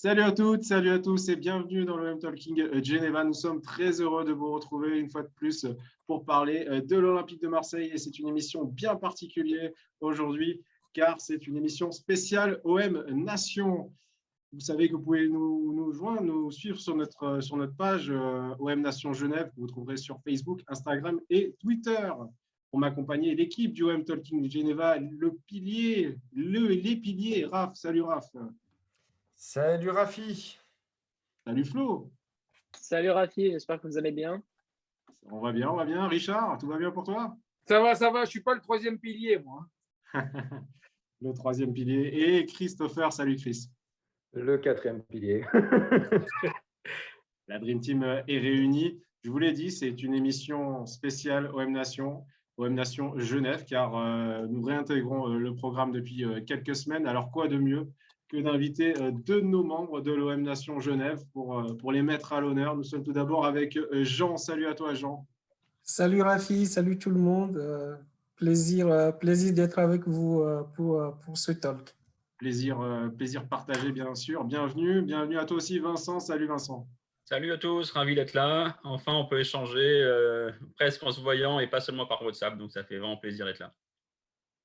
Salut à toutes, salut à tous et bienvenue dans l'OM Talking Geneva. Nous sommes très heureux de vous retrouver une fois de plus pour parler de l'Olympique de Marseille et c'est une émission bien particulière aujourd'hui car c'est une émission spéciale OM Nation. Vous savez que vous pouvez nous joindre, nous suivre sur notre page OM Nation Genève que vous trouverez sur Facebook, Instagram et Twitter. Pour m'accompagner, l'équipe du OM Talking Geneva, les piliers, Raph. Salut Raph. Salut Rafi. Salut Flo. Salut Rafi, j'espère que vous allez bien. On va bien, on va bien. Richard, tout va bien pour toi? Ça va, je ne suis pas le troisième pilier, moi. Le troisième pilier. Et Christopher, salut Chris. Le quatrième pilier. La Dream Team est réunie. Je vous l'ai dit, c'est une émission spéciale OM Nation Genève, car nous réintégrons le programme depuis quelques semaines. Alors quoi de mieux que d'inviter deux de nos membres de l'OM Nation Genève pour les mettre à l'honneur. Nous sommes tout d'abord avec Jean. Salut à toi, Jean. Salut Rafi, salut tout le monde. Plaisir d'être avec vous pour ce talk. Plaisir partagé, bien sûr. Bienvenue à toi aussi, Vincent. Salut Vincent. Salut à tous, ravi d'être là. Enfin, on peut échanger presque en se voyant et pas seulement par WhatsApp, donc ça fait vraiment plaisir d'être là.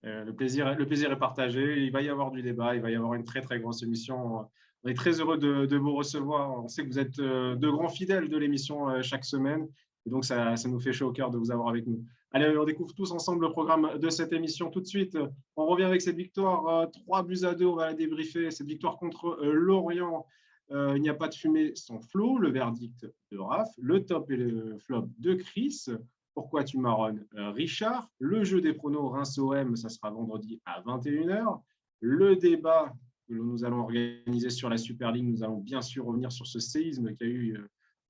Le plaisir est partagé. Il va y avoir du débat. Il va y avoir une très, très grosse émission. On est très heureux de vous recevoir. On sait que vous êtes de grands fidèles de l'émission chaque semaine. Et donc, ça nous fait chaud au cœur de vous avoir avec nous. Allez, on découvre tous ensemble le programme de cette émission tout de suite. On revient avec cette victoire 3-2. On va la débriefer. Cette victoire contre Lorient. Il n'y a pas de fumée sans Flo. Le verdict de Raph. Le top et le flop de Chris. Pourquoi tu marronnes, Richard? Le jeu des pronos Reims-OM, ça sera vendredi à 21h. Le débat que nous allons organiser sur la Super League, nous allons bien sûr revenir sur ce séisme qu'il y a eu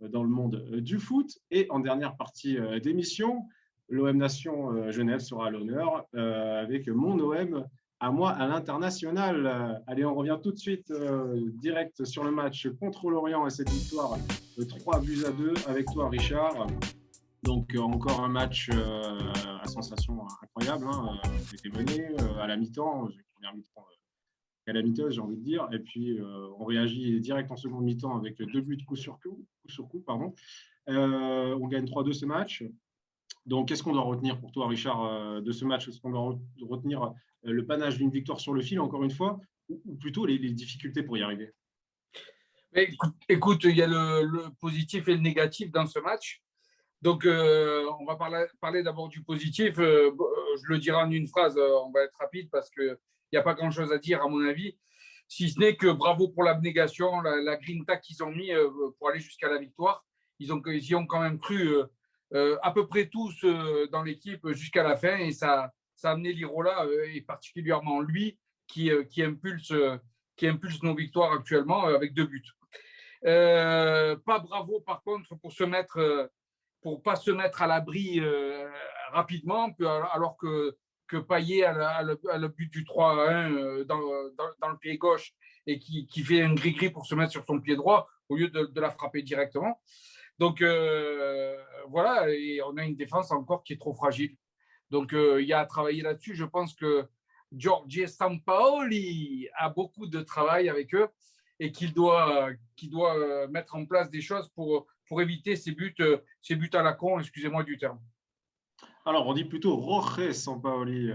dans le monde du foot. Et en dernière partie d'émission, l'OM Nation Genève sera à l'honneur avec mon OM à moi à l'international. Allez, on revient tout de suite direct sur le match contre l'Orient et cette victoire de 3-2 avec toi, Richard. Donc, encore un match à sensation incroyable. On a été mené à la mi-temps, première mi-temps calamiteuse, j'ai envie de dire. Et puis, on réagit direct en seconde mi-temps avec 2 buts coup sur coup. On gagne 3-2 ce match. Donc, qu'est-ce qu'on doit retenir pour toi, Richard, de ce match? Est-ce qu'on doit retenir le panache d'une victoire sur le fil, encore une fois, ou plutôt les difficultés pour y arriver? Mais écoute, il y a le positif et le négatif dans ce match. Donc, on va parler d'abord du positif. Je le dirai en une phrase, on va être rapide parce qu'il n'y a pas grand-chose à dire à mon avis, si ce n'est que bravo pour l'abnégation, la grinta qu'ils ont mis pour aller jusqu'à la victoire. Ils y ont quand même cru à peu près tous dans l'équipe jusqu'à la fin et ça a amené l'Irola et particulièrement lui qui impulse nos victoires actuellement avec 2 buts. Pas bravo par contre pour pas se mettre à l'abri rapidement, alors que Payet a le but du 3-1 dans le pied gauche et qui fait un gris-gris pour se mettre sur son pied droit au lieu de la frapper directement. Donc voilà, et on a une défense encore qui est trop fragile. Donc il y a à travailler là-dessus. Je pense que Giorgio Sampaoli a beaucoup de travail avec eux et qu'il doit mettre en place des choses pour éviter ces buts à la con, excusez-moi du terme. Alors, on dit plutôt Jorge Sampaoli,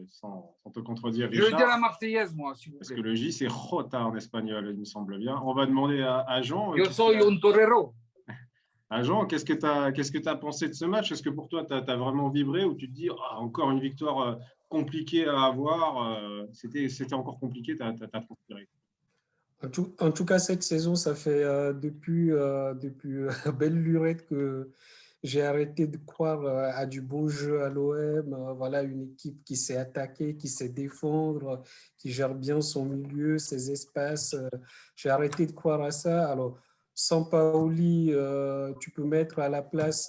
sans te contredire, Richard. Je le dis à la Marseillaise, moi, s'il vous plaît. Parce que le J, c'est Jota en espagnol, il me semble bien. On va demander à Jean. Yo soy un torero. À Jean, qu'est-ce que tu as pensé de ce match? Est-ce que pour toi, tu as vraiment vibré ou tu te dis encore une victoire compliquée à avoir? C'était encore compliqué, tu as transpiré? En tout cas, cette saison, ça fait depuis belle lurette que j'ai arrêté de croire à du beau jeu à l'OM. Voilà, une équipe qui sait attaquer, qui sait défendre, qui gère bien son milieu, ses espaces. J'ai arrêté de croire à ça. Alors, Sampaoli, tu peux mettre à la place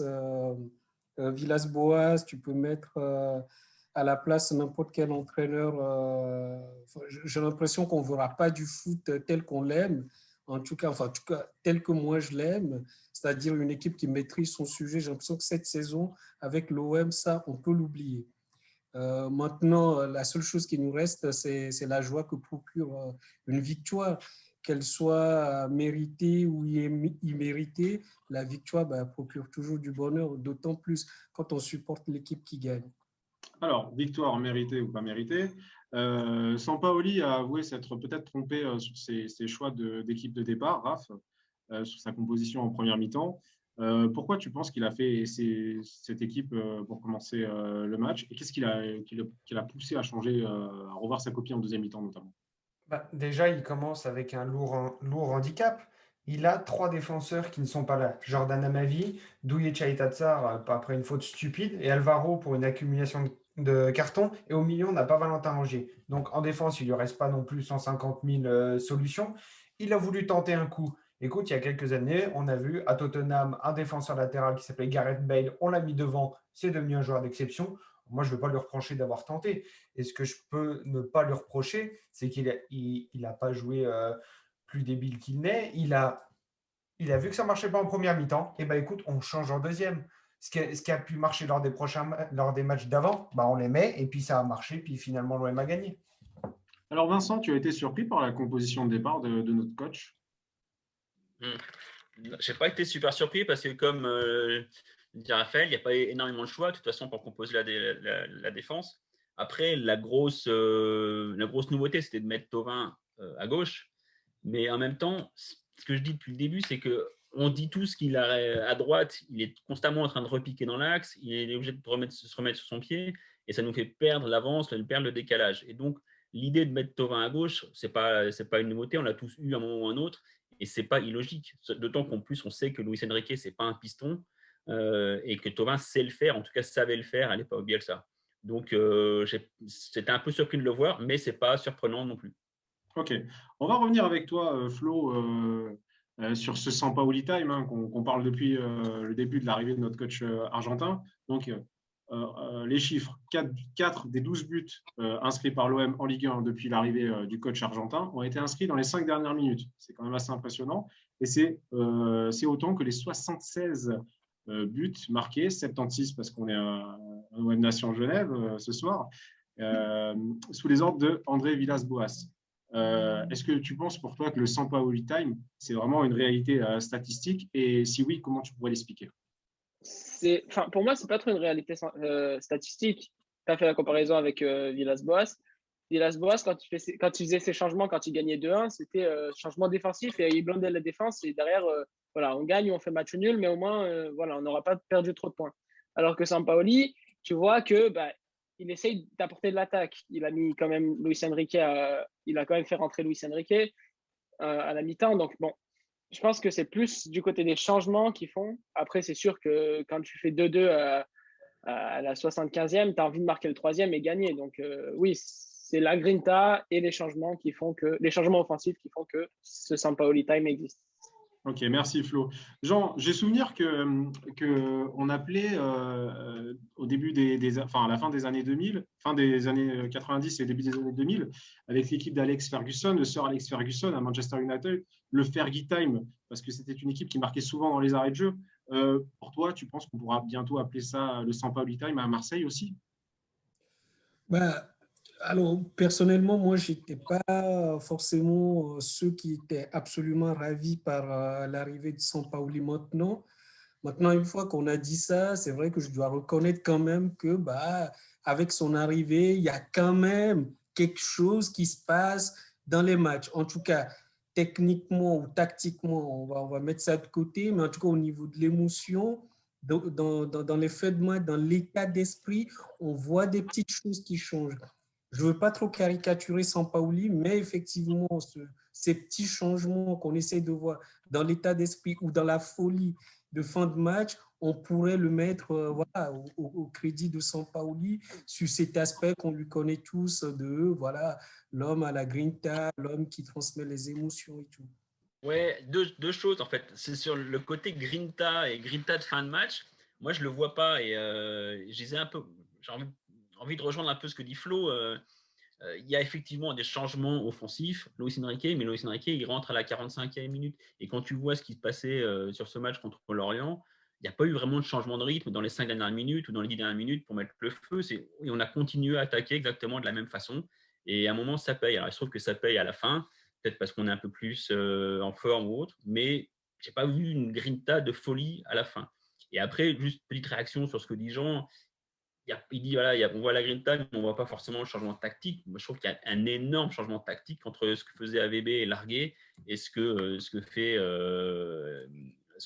Villas-Boas, tu peux mettre à la place n'importe quel entraîneur. J'ai l'impression qu'on ne verra pas du foot tel qu'on l'aime, en tout cas tel que moi je l'aime, c'est-à-dire une équipe qui maîtrise son sujet. J'ai l'impression que cette saison, avec l'OM, ça, on peut l'oublier. Maintenant, la seule chose qui nous reste, c'est la joie que procure une victoire. qu'elle soit méritée ou imméritée, la victoire procure toujours du bonheur, d'autant plus quand on supporte l'équipe qui gagne. Alors, victoire méritée ou pas méritée. Sampaoli a avoué s'être peut-être trompé sur ses choix d'équipe de départ, Raph, sur sa composition en première mi-temps. Pourquoi tu penses qu'il a fait cette équipe pour commencer le match et qu'est-ce qui l'a poussé à changer, à revoir sa copie en deuxième mi-temps notamment? Déjà, il commence avec un lourd handicap. Il a trois défenseurs qui ne sont pas là. Jordan Amavi, Douye Chaitatsar après une faute stupide et Alvaro pour une accumulation de cartons. Et au milieu, on n'a pas Valentin Rongier. Donc en défense, il ne lui reste pas non plus 150 000 solutions. Il a voulu tenter un coup. Écoute, il y a quelques années, on a vu à Tottenham un défenseur latéral qui s'appelait Gareth Bale. On l'a mis devant, c'est devenu un joueur d'exception. Moi, je ne vais pas lui reprocher d'avoir tenté. Et ce que je peux ne pas lui reprocher, c'est qu'il n'a pas joué plus débile qu'il n'est. Il a vu que ça ne marchait pas en première mi-temps. Et écoute, on change en deuxième. Ce qui a pu marcher lors des matchs d'avant, on les met et puis ça a marché. Puis finalement, l'OM a gagné. Alors Vincent, tu as été surpris par la composition de départ de notre coach? Je n'ai pas été super surpris parce que comme dit Raphaël, il n'y a pas énormément de choix de toute façon pour composer la défense. Après, la grosse nouveauté, c'était de mettre Thauvin à gauche. Mais en même temps, ce que je dis depuis le début, c'est qu'on dit tous qu'il a à droite, il est constamment en train de repiquer dans l'axe, il est obligé de se remettre sur son pied et ça nous fait perdre l'avance, perdre le décalage. Et donc, l'idée de mettre Thauvin à gauche, ce n'est pas une nouveauté, on l'a tous eu à un moment ou à un autre. Et ce n'est pas illogique, d'autant qu'en plus, on sait que Luis Enrique, ce n'est pas un piston et que Thauvin sait le faire, en tout cas savait le faire à l'époque Bielsa. Donc, j'étais un peu surpris de le voir, mais ce n'est pas surprenant non plus. Ok, on va revenir avec toi, Flo, sur ce Sampaoli time qu'on parle depuis le début de l'arrivée de notre coach argentin. Donc, les chiffres, 4 des 12 buts inscrits par l'OM en Ligue 1 depuis l'arrivée du coach argentin ont été inscrits dans les 5 dernières minutes. C'est quand même assez impressionnant. Et c'est autant que les 76 buts marqués, 76 parce qu'on est à OM Nation Genève ce soir, sous les ordres de André Villas-Boas. Est-ce que tu penses pour toi que le Sampaoli time, c'est vraiment une réalité statistique? Et si oui, comment tu pourrais l'expliquer? Pour moi, c'est pas trop une réalité statistique. Tu as fait la comparaison avec Villas-Boas. Villas-Boas, quand il faisait ses changements, quand il gagnait 2-1, c'était changement défensif et il blindait la défense. Et derrière, on gagne ou on fait match nul, mais au moins, on n'aura pas perdu trop de points. Alors que Sampaoli, tu vois que il essaye d'apporter de l'attaque. Il a mis quand même Luis Enrique, il a quand même fait rentrer Luis Enrique à la mi-temps. Donc, bon, je pense que c'est plus du côté des changements qu'ils font. Après, c'est sûr que quand tu fais 2-2 à la 75e, tu as envie de marquer le troisième et gagner. Donc, oui, c'est la grinta et les changements offensifs qui font que ce Sampaoli time existe. Ok, merci Flo. Jean, j'ai souvenir qu'on appelait au début à la fin des années 2000, fin des années 90 et début des années 2000, avec l'équipe d'Alex Ferguson, le Sir Alex Ferguson à Manchester United, le Fergie Time, parce que c'était une équipe qui marquait souvent dans les arrêts de jeu. Pour toi, tu penses qu'on pourra bientôt appeler ça le Sampaoli Time à Marseille aussi? Alors, personnellement, moi, je n'étais pas forcément ceux qui étaient absolument ravis par l'arrivée de Sampaoli maintenant. Maintenant, une fois qu'on a dit ça, c'est vrai que je dois reconnaître quand même que, avec son arrivée, il y a quand même quelque chose qui se passe dans les matchs. En tout cas, techniquement ou tactiquement, on va mettre ça de côté, mais en tout cas, au niveau de l'émotion, dans les faits de match, dans l'état d'esprit, on voit des petites choses qui changent. Je ne veux pas trop caricaturer Sampaoli, mais effectivement, ces petits changements qu'on essaie de voir dans l'état d'esprit ou dans la folie de fin de match, on pourrait le mettre au crédit de Sampaoli sur cet aspect qu'on lui connaît tous de l'homme à la grinta, l'homme qui transmet les émotions et tout. Ouais, deux choses en fait. C'est sur le côté grinta et grinta de fin de match. Moi, je le vois pas et je disais un peu. J'ai envie de rejoindre un peu ce que dit Flo. Il y a effectivement des changements offensifs, Luis Enrique, mais Luis Enrique, il rentre à la 45e minute. Et quand tu vois ce qui se passait sur ce match contre Lorient, il n'y a pas eu vraiment de changement de rythme dans les 5 dernières minutes ou dans les 10 dernières minutes pour mettre le feu. Et on a continué à attaquer exactement de la même façon. Et à un moment, ça paye. Alors, il se trouve que ça paye à la fin. peut-être parce qu'on est un peu plus en forme ou autre, mais je n'ai pas vu une grinta de folie à la fin. Et après, juste petite réaction sur ce que dit Jean. Il dit, voilà, on voit la grinta, mais on ne voit pas forcément le changement tactique. Moi, je trouve qu'il y a un énorme changement tactique entre ce que faisait AVB et Largué et ce que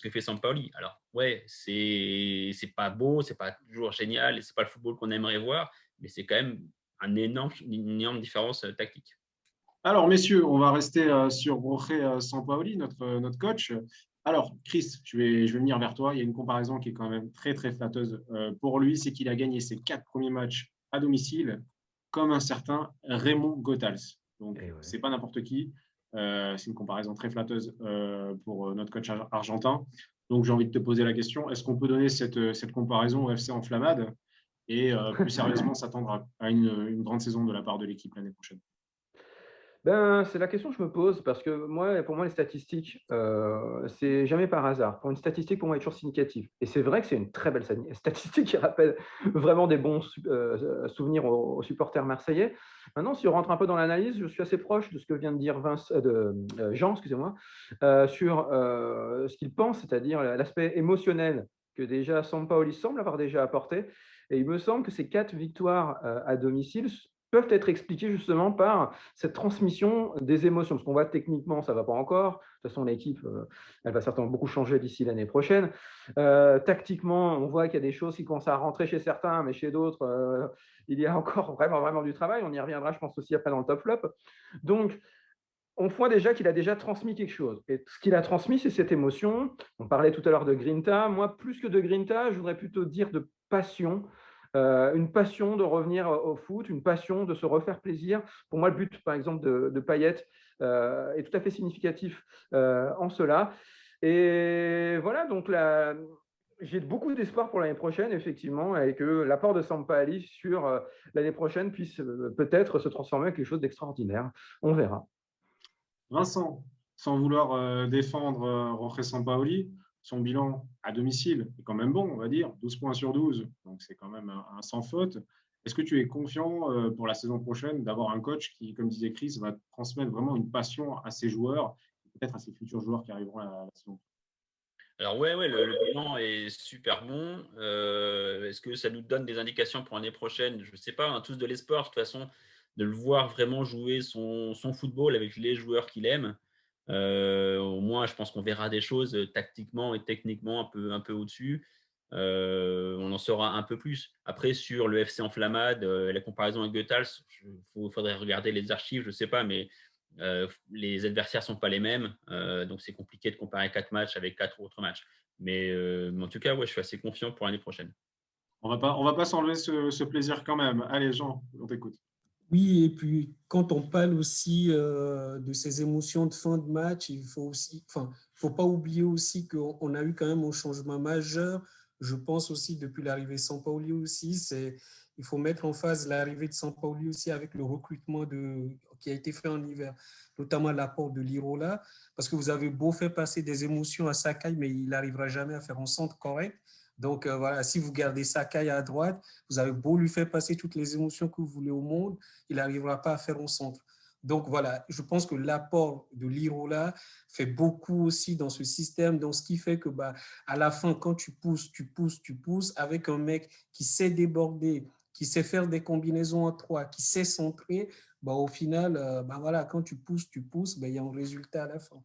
fait Sampaoli. Alors, ouais, c'est pas beau, c'est pas toujours génial et c'est pas le football qu'on aimerait voir, mais c'est quand même une énorme différence tactique. Alors, messieurs, on va rester sur Jorge Sampaoli, notre coach. Alors, Chris, je vais venir vers toi. Il y a une comparaison qui est quand même très, très flatteuse pour lui. C'est qu'il a gagné ses 4 premiers matchs à domicile comme un certain Raymond Goethals. Donc, c'est pas n'importe qui. C'est une comparaison très flatteuse pour notre coach argentin. Donc, j'ai envie de te poser la question. Est-ce qu'on peut donner cette comparaison au FC Enflammade et plus sérieusement s'attendre à une grande saison de la part de l'équipe l'année prochaine? Ben, c'est la question que je me pose parce que pour moi, les statistiques, c'est jamais par hasard. Pour une statistique, pour moi, elle est toujours significative. Et c'est vrai que c'est une très belle statistique qui rappelle vraiment des bons souvenirs aux supporters marseillais. Maintenant, si on rentre un peu dans l'analyse, je suis assez proche de ce que vient de dire Jean, excusez-moi, sur ce qu'il pense, c'est-à-dire l'aspect émotionnel que déjà Sampaoli semble avoir déjà apporté. Et il me semble que ces 4 victoires à domicile peuvent être expliquées justement par cette transmission des émotions. Parce qu'on voit techniquement, ça ne va pas encore. De toute façon, l'équipe, elle va certainement beaucoup changer d'ici l'année prochaine. Tactiquement, on voit qu'il y a des choses qui commencent à rentrer chez certains, mais chez d'autres, il y a encore vraiment, vraiment du travail. On y reviendra, je pense, aussi après dans le top flop. Donc, on voit déjà qu'il a déjà transmis quelque chose. Et ce qu'il a transmis, c'est cette émotion. On parlait tout à l'heure de grinta. Moi, plus que de grinta, je voudrais plutôt dire de passion. Une passion de revenir au foot, une passion de se refaire plaisir. Pour moi, le but, par exemple, de Payet est tout à fait significatif en cela. Et voilà, donc j'ai beaucoup d'espoir pour l'année prochaine, effectivement, et que l'apport de Sampaoli sur l'année prochaine puisse peut-être se transformer en quelque chose d'extraordinaire. On verra. Vincent, sans vouloir défendre Jorge Sampaoli, son bilan à domicile est quand même bon, on va dire, 12 points sur 12, donc c'est quand même un sans faute. Est-ce que tu es confiant pour la saison prochaine d'avoir un coach qui, comme disait Chris, va transmettre vraiment une passion à ses joueurs, peut-être à ses futurs joueurs qui arriveront à la saison? Alors ouais, le bilan est super bon. Est-ce que ça nous donne des indications pour l'année prochaine? Je ne sais pas, on a tous de l'espoir de toute façon de le voir vraiment jouer son football avec les joueurs qu'il aime. Au moins, je pense qu'on verra des choses tactiquement et techniquement un peu au-dessus. On en saura un peu plus. Après, sur le FC Enflammade, la comparaison avec Goethals, faudrait regarder les archives, je ne sais pas, mais les adversaires ne sont pas les mêmes. Donc, c'est compliqué de comparer 4 matchs avec 4 autres matchs. Mais en tout cas, ouais, je suis assez confiant pour l'année prochaine. On va pas s'enlever ce plaisir quand même. Allez, Jean, on t'écoute. Oui, et puis quand on parle aussi de ces émotions de fin de match, il faut pas oublier aussi qu'on a eu quand même un changement majeur. Je pense aussi depuis l'arrivée de Sampaoli aussi, il faut mettre en phase l'arrivée de Sampaoli aussi avec le recrutement qui a été fait en hiver, notamment l'apport de Lirola, parce que vous avez beau faire passer des émotions à Sakai, mais il n'arrivera jamais à faire un centre correct. Donc voilà, si vous gardez Sakai à droite, vous avez beau lui faire passer toutes les émotions que vous voulez au monde, il n'arrivera pas à faire au centre. Donc voilà, je pense que l'apport de Lirola fait beaucoup aussi dans ce système, donc ce qui fait que à la fin, quand tu pousses, avec un mec qui sait déborder, qui sait faire des combinaisons en 3, qui sait centrer, au final, voilà, quand tu pousses, il y a un résultat à la fin.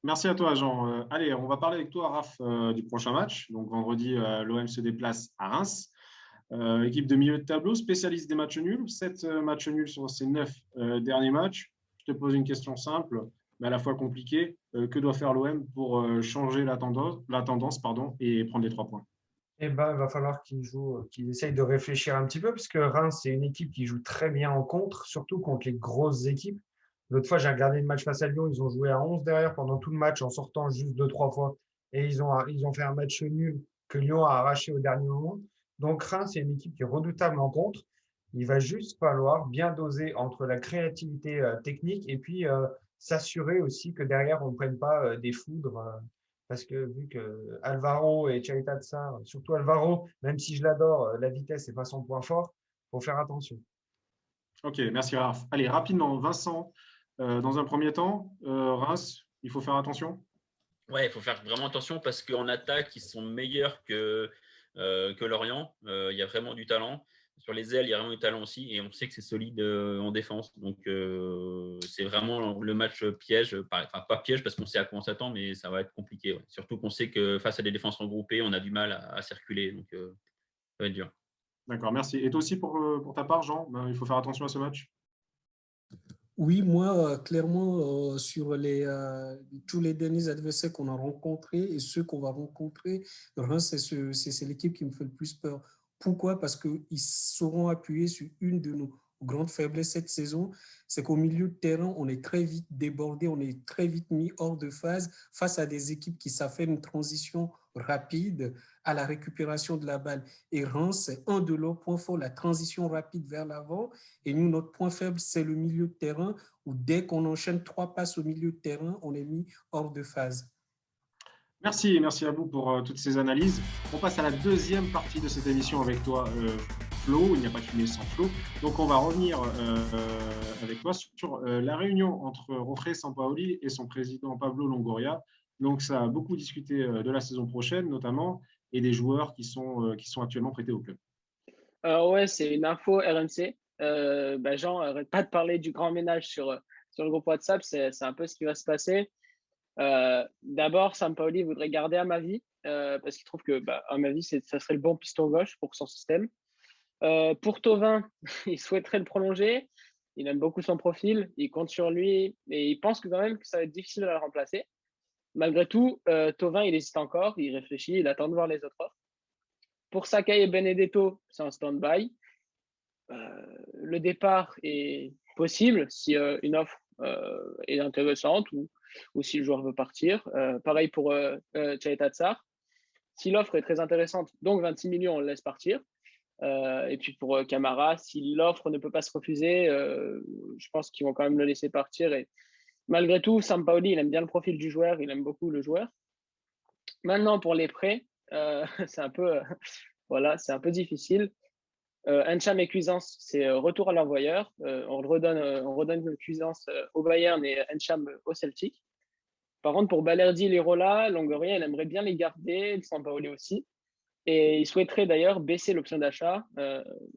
Merci à toi, Jean. Allez, on va parler avec toi, Raph, du prochain match. Donc, vendredi, l'OM se déplace à Reims. Équipe de milieu de tableau, spécialiste des matchs nuls. 7 matchs nuls sur ces 9 derniers matchs. Je te pose une question simple, mais à la fois compliquée. Que doit faire l'OM pour changer la tendance et prendre les 3 points? Eh ben, il va falloir qu'ils essayent de réfléchir un petit peu, parce que Reims, c'est une équipe qui joue très bien en contre, surtout contre les grosses équipes. L'autre fois, j'ai regardé le match face à Lyon, ils ont joué à 11 derrière pendant tout le match en sortant juste 2-3 fois. Et ils ont fait un match nul que Lyon a arraché au dernier moment. Donc Reims, c'est une équipe qui est redoutable en contre. Il va juste falloir bien doser entre la créativité technique et puis s'assurer aussi que derrière, on ne prenne pas des foudres. Parce que vu que Alvaro et Chaita Tsar, surtout Alvaro, même si je l'adore, la vitesse n'est pas son point fort, il faut faire attention. Ok, merci Raph. Allez, rapidement, Vincent, dans un premier temps, Reims, il faut faire attention. Ouais, il faut faire vraiment attention parce qu'en attaque, ils sont meilleurs que Lorient. Il y a vraiment du talent. Sur les ailes, il y a vraiment du talent aussi. Et on sait que c'est solide en défense. Donc, c'est vraiment le match piège. Enfin, pas piège parce qu'on sait à quoi on s'attend, mais ça va être compliqué. Ouais. Surtout qu'on sait que face à des défenses regroupées, on a du mal à circuler. Donc, ça va être dur. D'accord, merci. Et toi aussi, pour ta part, Jean, ben, il faut faire attention à ce match. Oui, moi, clairement, sur tous les derniers adversaires qu'on a rencontrés et ceux qu'on va rencontrer, Reims, c'est l'équipe qui me fait le plus peur. Pourquoi? Parce qu'ils sauront appuyer sur une de nos grandes faiblesses cette saison, c'est qu'au milieu de terrain, on est très vite débordé, on est très vite mis hors de phase face à des équipes qui savent faire une transition rapide à la récupération de la balle. Et Reims, c'est un de leurs points forts, la transition rapide vers l'avant. Et nous, notre point faible, c'est le milieu de terrain, où dès qu'on enchaîne 3 passes au milieu de terrain, on est mis hors de phase. Merci à vous pour toutes ces analyses. On passe à la deuxième partie de cette émission avec toi, Flo. Il n'y a pas de fumée sans Flo. Donc, on va revenir avec toi sur la réunion entre Jorge Sampaoli et son président Pablo Longoria. Donc, ça a beaucoup discuté de la saison prochaine, notamment, et des joueurs qui sont actuellement prêtés au club. Ouais, c'est une info RMC. Jean arrête pas de parler du grand ménage sur le groupe WhatsApp. C'est un peu ce qui va se passer. D'abord, Sampaoli voudrait garder Amavi parce qu'il trouve que, à ma vie, ça serait le bon piston gauche pour son système. Pour Thauvin, il souhaiterait le prolonger. Il aime beaucoup son profil, il compte sur lui et il pense quand même que ça va être difficile de le remplacer. Malgré tout, Thauvin, il hésite encore, il réfléchit, il attend de voir les autres offres. Pour Sakai et Benedetto, c'est un stand-by. Le départ est possible si une offre est intéressante ou si le joueur veut partir. Pareil pour Chaita Tsar. Si l'offre est très intéressante, donc 26 millions, on le laisse partir. Et puis pour Camara, si l'offre ne peut pas se refuser, je pense qu'ils vont quand même le laisser partir. Et malgré tout, Sampaoli, il aime bien le profil du joueur, il aime beaucoup le joueur. Maintenant, pour les prêts, c'est un peu, c'est un peu difficile. Encham et Cuisance, c'est retour à l'envoyeur. On redonne Cuisance au Bayern et Encham au Celtic. Par contre, pour Balerdi et Lirola, Longoria, il aimerait bien les garder, le Sampaoli aussi. Et il souhaiterait d'ailleurs baisser l'option d'achat.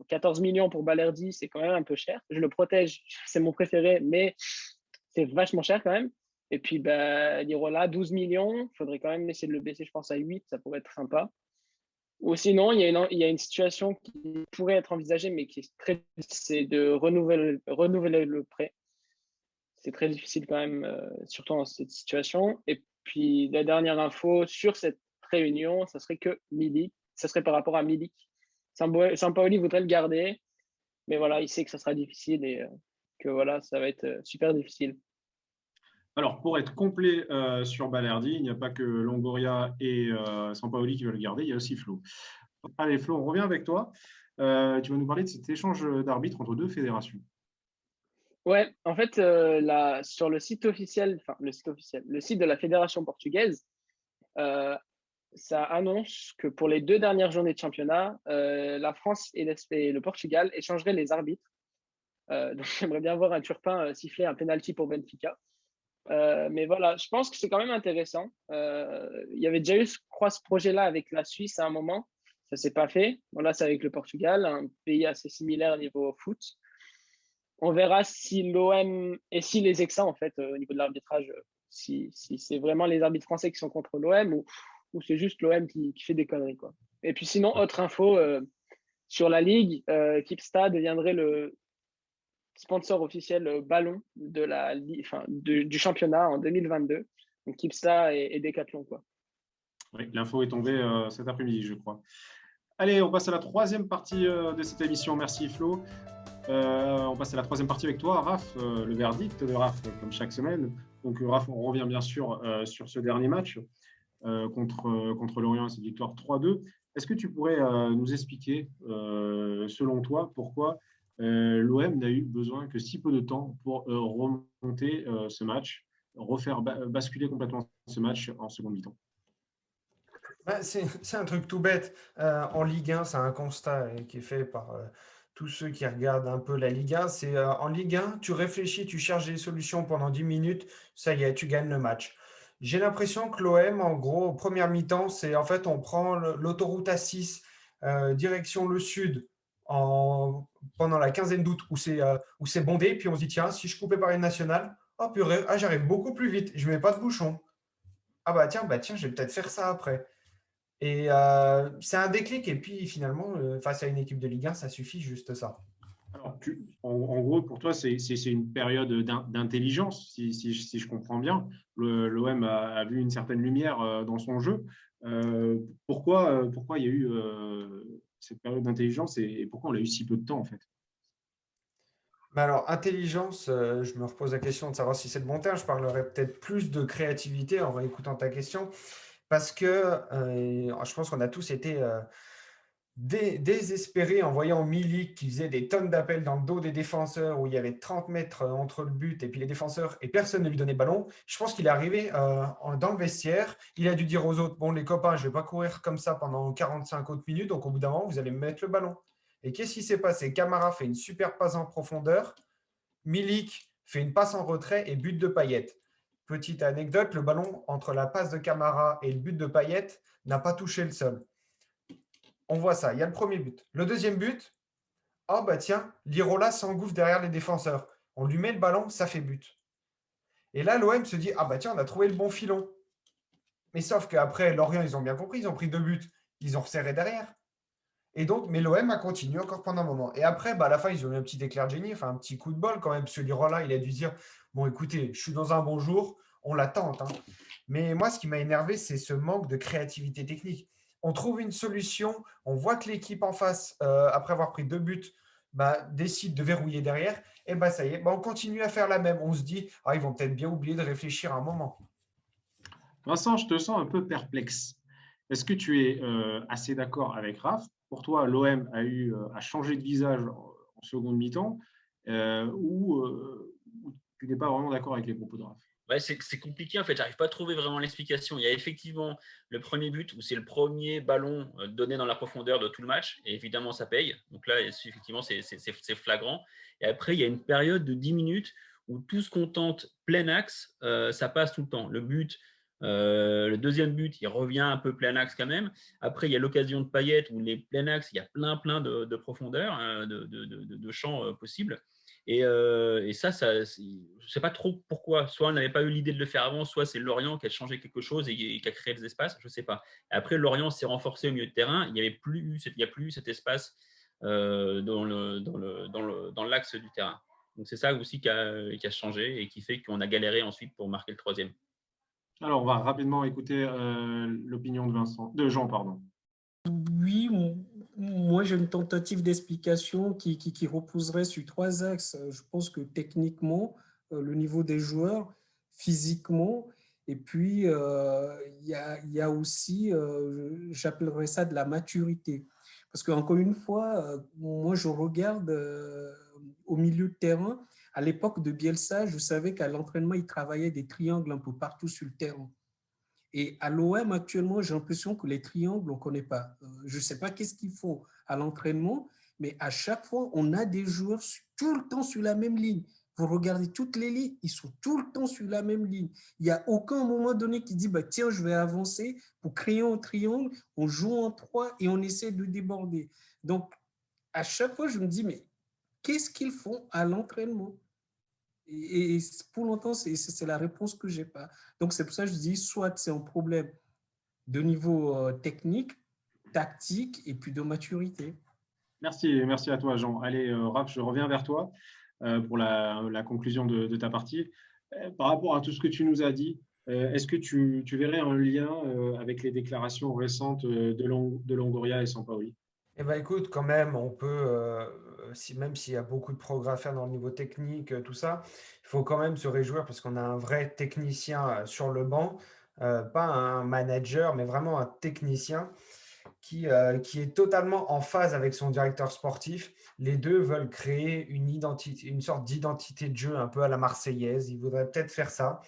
14 millions pour Balerdi, c'est quand même un peu cher. Je le protège, c'est mon préféré, mais c'est vachement cher quand même. Et puis, Lirola, 12 millions. Il faudrait quand même essayer de le baisser, je pense, à 8. Ça pourrait être sympa. Ou sinon, il y a une situation qui pourrait être envisagée, mais qui est c'est de renouveler le prêt. C'est très difficile quand même, surtout dans cette situation. Et puis, la dernière info sur cette réunion, ça serait que Milik. Ça serait par rapport à Milik. Sampaoli voudrait le garder, mais voilà, il sait que ça sera difficile et que voilà, ça va être super difficile. Alors, pour être complet sur Balerdi, il n'y a pas que Longoria et Sampaoli qui veulent le garder, il y a aussi Flo. Allez, Flo, on revient avec toi. Tu vas nous parler de cet échange d'arbitres entre deux fédérations. Ouais, en fait, sur le site officiel, le site de la fédération portugaise, ça annonce que pour les 2 dernières journées de championnat, la France et le Portugal échangeraient les arbitres. Donc, j'aimerais bien voir un Turpin siffler un penalty pour Benfica. Mais voilà, je pense que c'est quand même intéressant. Il y avait déjà eu, je crois, ce projet-là avec la Suisse à un moment. Ça ne s'est pas fait. Bon, là, c'est avec le Portugal, un pays assez similaire au niveau foot. On verra si l'OM et si les Exa, en fait, au niveau de l'arbitrage, si c'est vraiment les arbitres français qui sont contre l'OM ou c'est juste l'OM qui fait des conneries, quoi. Et puis sinon, autre info, sur la Ligue, Kipsta deviendrait le sponsor officiel ballon du championnat en 2022. Donc Kipsta et Decathlon, quoi. Oui, l'info est tombée cet après-midi, je crois. Allez, on passe à la troisième partie de cette émission. Merci Flo. On passe à la troisième partie avec toi, Raph, le verdict de Raph, comme chaque semaine. Donc Raph, on revient bien sûr sur ce dernier match contre Lorient, cette victoire 3-2. Est-ce que tu pourrais nous expliquer, selon toi, pourquoi l'OM n'a eu besoin que si peu de temps pour remonter ce match, refaire basculer complètement ce match en seconde mi-temps? C'est un truc tout bête. En Ligue 1, c'est un constat qui est fait par tous ceux qui regardent un peu la Ligue 1, c'est en Ligue 1, tu réfléchis, tu cherches des solutions pendant 10 minutes, ça y est, tu gagnes le match. J'ai l'impression que l'OM, en gros, première mi-temps, c'est en fait, on prend l'autoroute A6, direction le sud, pendant la quinzaine d'août, où c'est bondé, puis on se dit, tiens, si je coupais par une nationale, oh purée, ah, j'arrive beaucoup plus vite, je mets pas de bouchon. Ah bah tiens, je vais peut-être faire ça après. Et c'est un déclic. Et puis finalement, face à une équipe de Ligue 1, ça suffit juste ça. Alors, en gros, pour toi, c'est une période d'intelligence, si je comprends bien. L'OM a vu une certaine lumière dans son jeu. Pourquoi il y a eu cette période d'intelligence et pourquoi on a eu si peu de temps, en fait? Mais alors, intelligence, je me repose la question de savoir si c'est le bon terme. Je parlerais peut-être plus de créativité en réécoutant ta question. Parce que je pense qu'on a tous été désespérés en voyant Milik qui faisait des tonnes d'appels dans le dos des défenseurs où il y avait 30 mètres entre le but et puis les défenseurs et personne ne lui donnait ballon. Je pense qu'il est arrivé dans le vestiaire. Il a dû dire aux autres, bon les copains, je ne vais pas courir comme ça pendant 45 autres minutes, donc au bout d'un moment, vous allez me mettre le ballon. Et qu'est-ce qui s'est passé? Camara fait une super passe en profondeur. Milik fait une passe en retrait et but de Payet. Petite anecdote, le ballon entre la passe de Camara et le but de Payet n'a pas touché le sol. On voit ça, il y a le premier but. Le deuxième but, oh bah tiens, Lirola s'engouffre derrière les défenseurs. On lui met le ballon, ça fait but. Et là, l'OM se dit, ah bah tiens, on a trouvé le bon filon. Mais sauf qu'après, Lorient, ils ont bien compris, ils ont pris 2 buts, ils ont resserré derrière. Et donc, mais l'OM a continué encore pendant un moment. Et après, à la fin, ils ont eu un petit éclair de génie, enfin un petit coup de bol quand même. Ce Lirola, il a dû dire, bon écoutez, je suis dans un bon jour, on la tente. Hein. Mais moi, ce qui m'a énervé, c'est ce manque de créativité technique. On trouve une solution, on voit que l'équipe en face, après avoir pris 2 buts, décide de verrouiller derrière, et ça y est, on continue à faire la même. On se dit, ils vont peut-être bien oublier de réfléchir un moment. Vincent, je te sens un peu perplexe. Est-ce que tu es assez d'accord avec Raph? Pour toi, l'OM a changé de visage en seconde mi-temps ou tu n'es pas vraiment d'accord avec les propos de Raph? Ouais, c'est compliqué en fait, j'arrive pas à trouver vraiment l'explication. Il y a effectivement le premier but où c'est le premier ballon donné dans la profondeur de tout le match, et évidemment ça paye. Donc là, effectivement, c'est flagrant. Et après, il y a une période de 10 minutes où tout ce qu'on tente plein axe, ça passe tout le temps. Le deuxième but, il revient un peu plein axe quand même. Après, il y a l'occasion de Payet où les plein axe, il y a plein de profondeur, de champs possibles. Et ça, je ne sais pas trop pourquoi. Soit on n'avait pas eu l'idée de le faire avant, soit c'est Lorient qui a changé quelque chose et qui a créé des espaces, je ne sais pas. Et après, Lorient s'est renforcé au milieu de terrain. Il n'y a plus eu cet espace dans l'axe du terrain. Donc c'est ça aussi qui a changé et qui fait qu'on a galéré ensuite pour marquer le troisième. Alors, on va rapidement écouter l'opinion de Jean, pardon. Oui, moi j'ai une tentative d'explication qui reposerait sur 3 axes. Je pense que techniquement, le niveau des joueurs, physiquement, et puis il y a aussi, j'appellerais ça de la maturité. Parce qu'encore une fois, moi je regarde au milieu de terrain, à l'époque de Bielsa, je savais qu'à l'entraînement, il travaillait des triangles un peu partout sur le terrain. Et à l'OM, actuellement, j'ai l'impression que les triangles, on ne connaît pas. Je ne sais pas qu'est-ce qu'ils font à l'entraînement, mais à chaque fois, on a des joueurs tout le temps sur la même ligne. Vous regardez toutes les lignes, ils sont tout le temps sur la même ligne. Il n'y a aucun moment donné qui dit, tiens, je vais avancer pour créer un triangle, on joue en 3 et on essaie de déborder. Donc, à chaque fois, je me dis, mais qu'est-ce qu'ils font à l'entraînement? Et pour longtemps, c'est la réponse que je n'ai pas. Donc, c'est pour ça que je dis, soit c'est un problème de niveau technique, tactique et puis de maturité. Merci à toi, Jean. Allez, Raph, je reviens vers toi pour la conclusion de ta partie. Par rapport à tout ce que tu nous as dit, est-ce que tu verrais un lien avec les déclarations récentes de Longoria et Sampaoli? Eh bien, écoute, quand même, on peut, même s'il y a beaucoup de progrès à faire dans le niveau technique, tout ça, il faut quand même se réjouir parce qu'on a un vrai technicien sur le banc, pas un manager, mais vraiment un technicien qui est totalement en phase avec son directeur sportif. Les deux veulent créer une sorte d'identité de jeu un peu à la Marseillaise. Ils voudraient peut-être faire ça.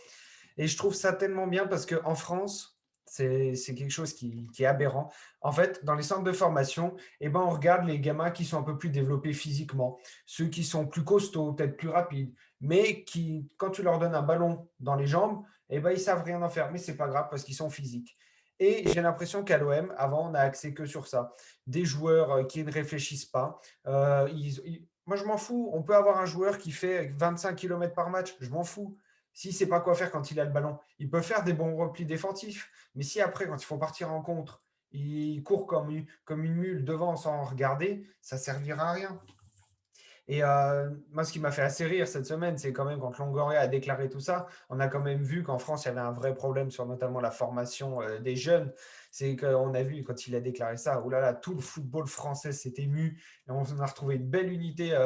Et je trouve ça tellement bien parce qu'en France, C'est quelque chose qui est aberrant. En fait, dans les centres de formation, on regarde les gamins qui sont un peu plus développés physiquement, ceux qui sont plus costauds, peut-être plus rapides, mais qui, quand tu leur donnes un ballon dans les jambes, ils savent rien en faire. Mais c'est pas grave parce qu'ils sont physiques. Et j'ai l'impression qu'à l'OM, avant, on n'a axé que sur ça. Des joueurs qui ne réfléchissent pas. Moi, je m'en fous. On peut avoir un joueur qui fait 25 km par match. Je m'en fous. S'il ne sait pas quoi faire quand il a le ballon, il peut faire des bons replis défensifs. Mais si après, quand il faut partir en contre, il court comme une mule devant sans regarder, ça ne servira à rien. Et moi, ce qui m'a fait assez rire cette semaine, c'est quand même quand Longoria a déclaré tout ça, on a quand même vu qu'en France, il y avait un vrai problème sur notamment la formation des jeunes. C'est qu'on a vu quand il a déclaré ça, oh là là, tout le football français s'est ému et on a retrouvé une belle unité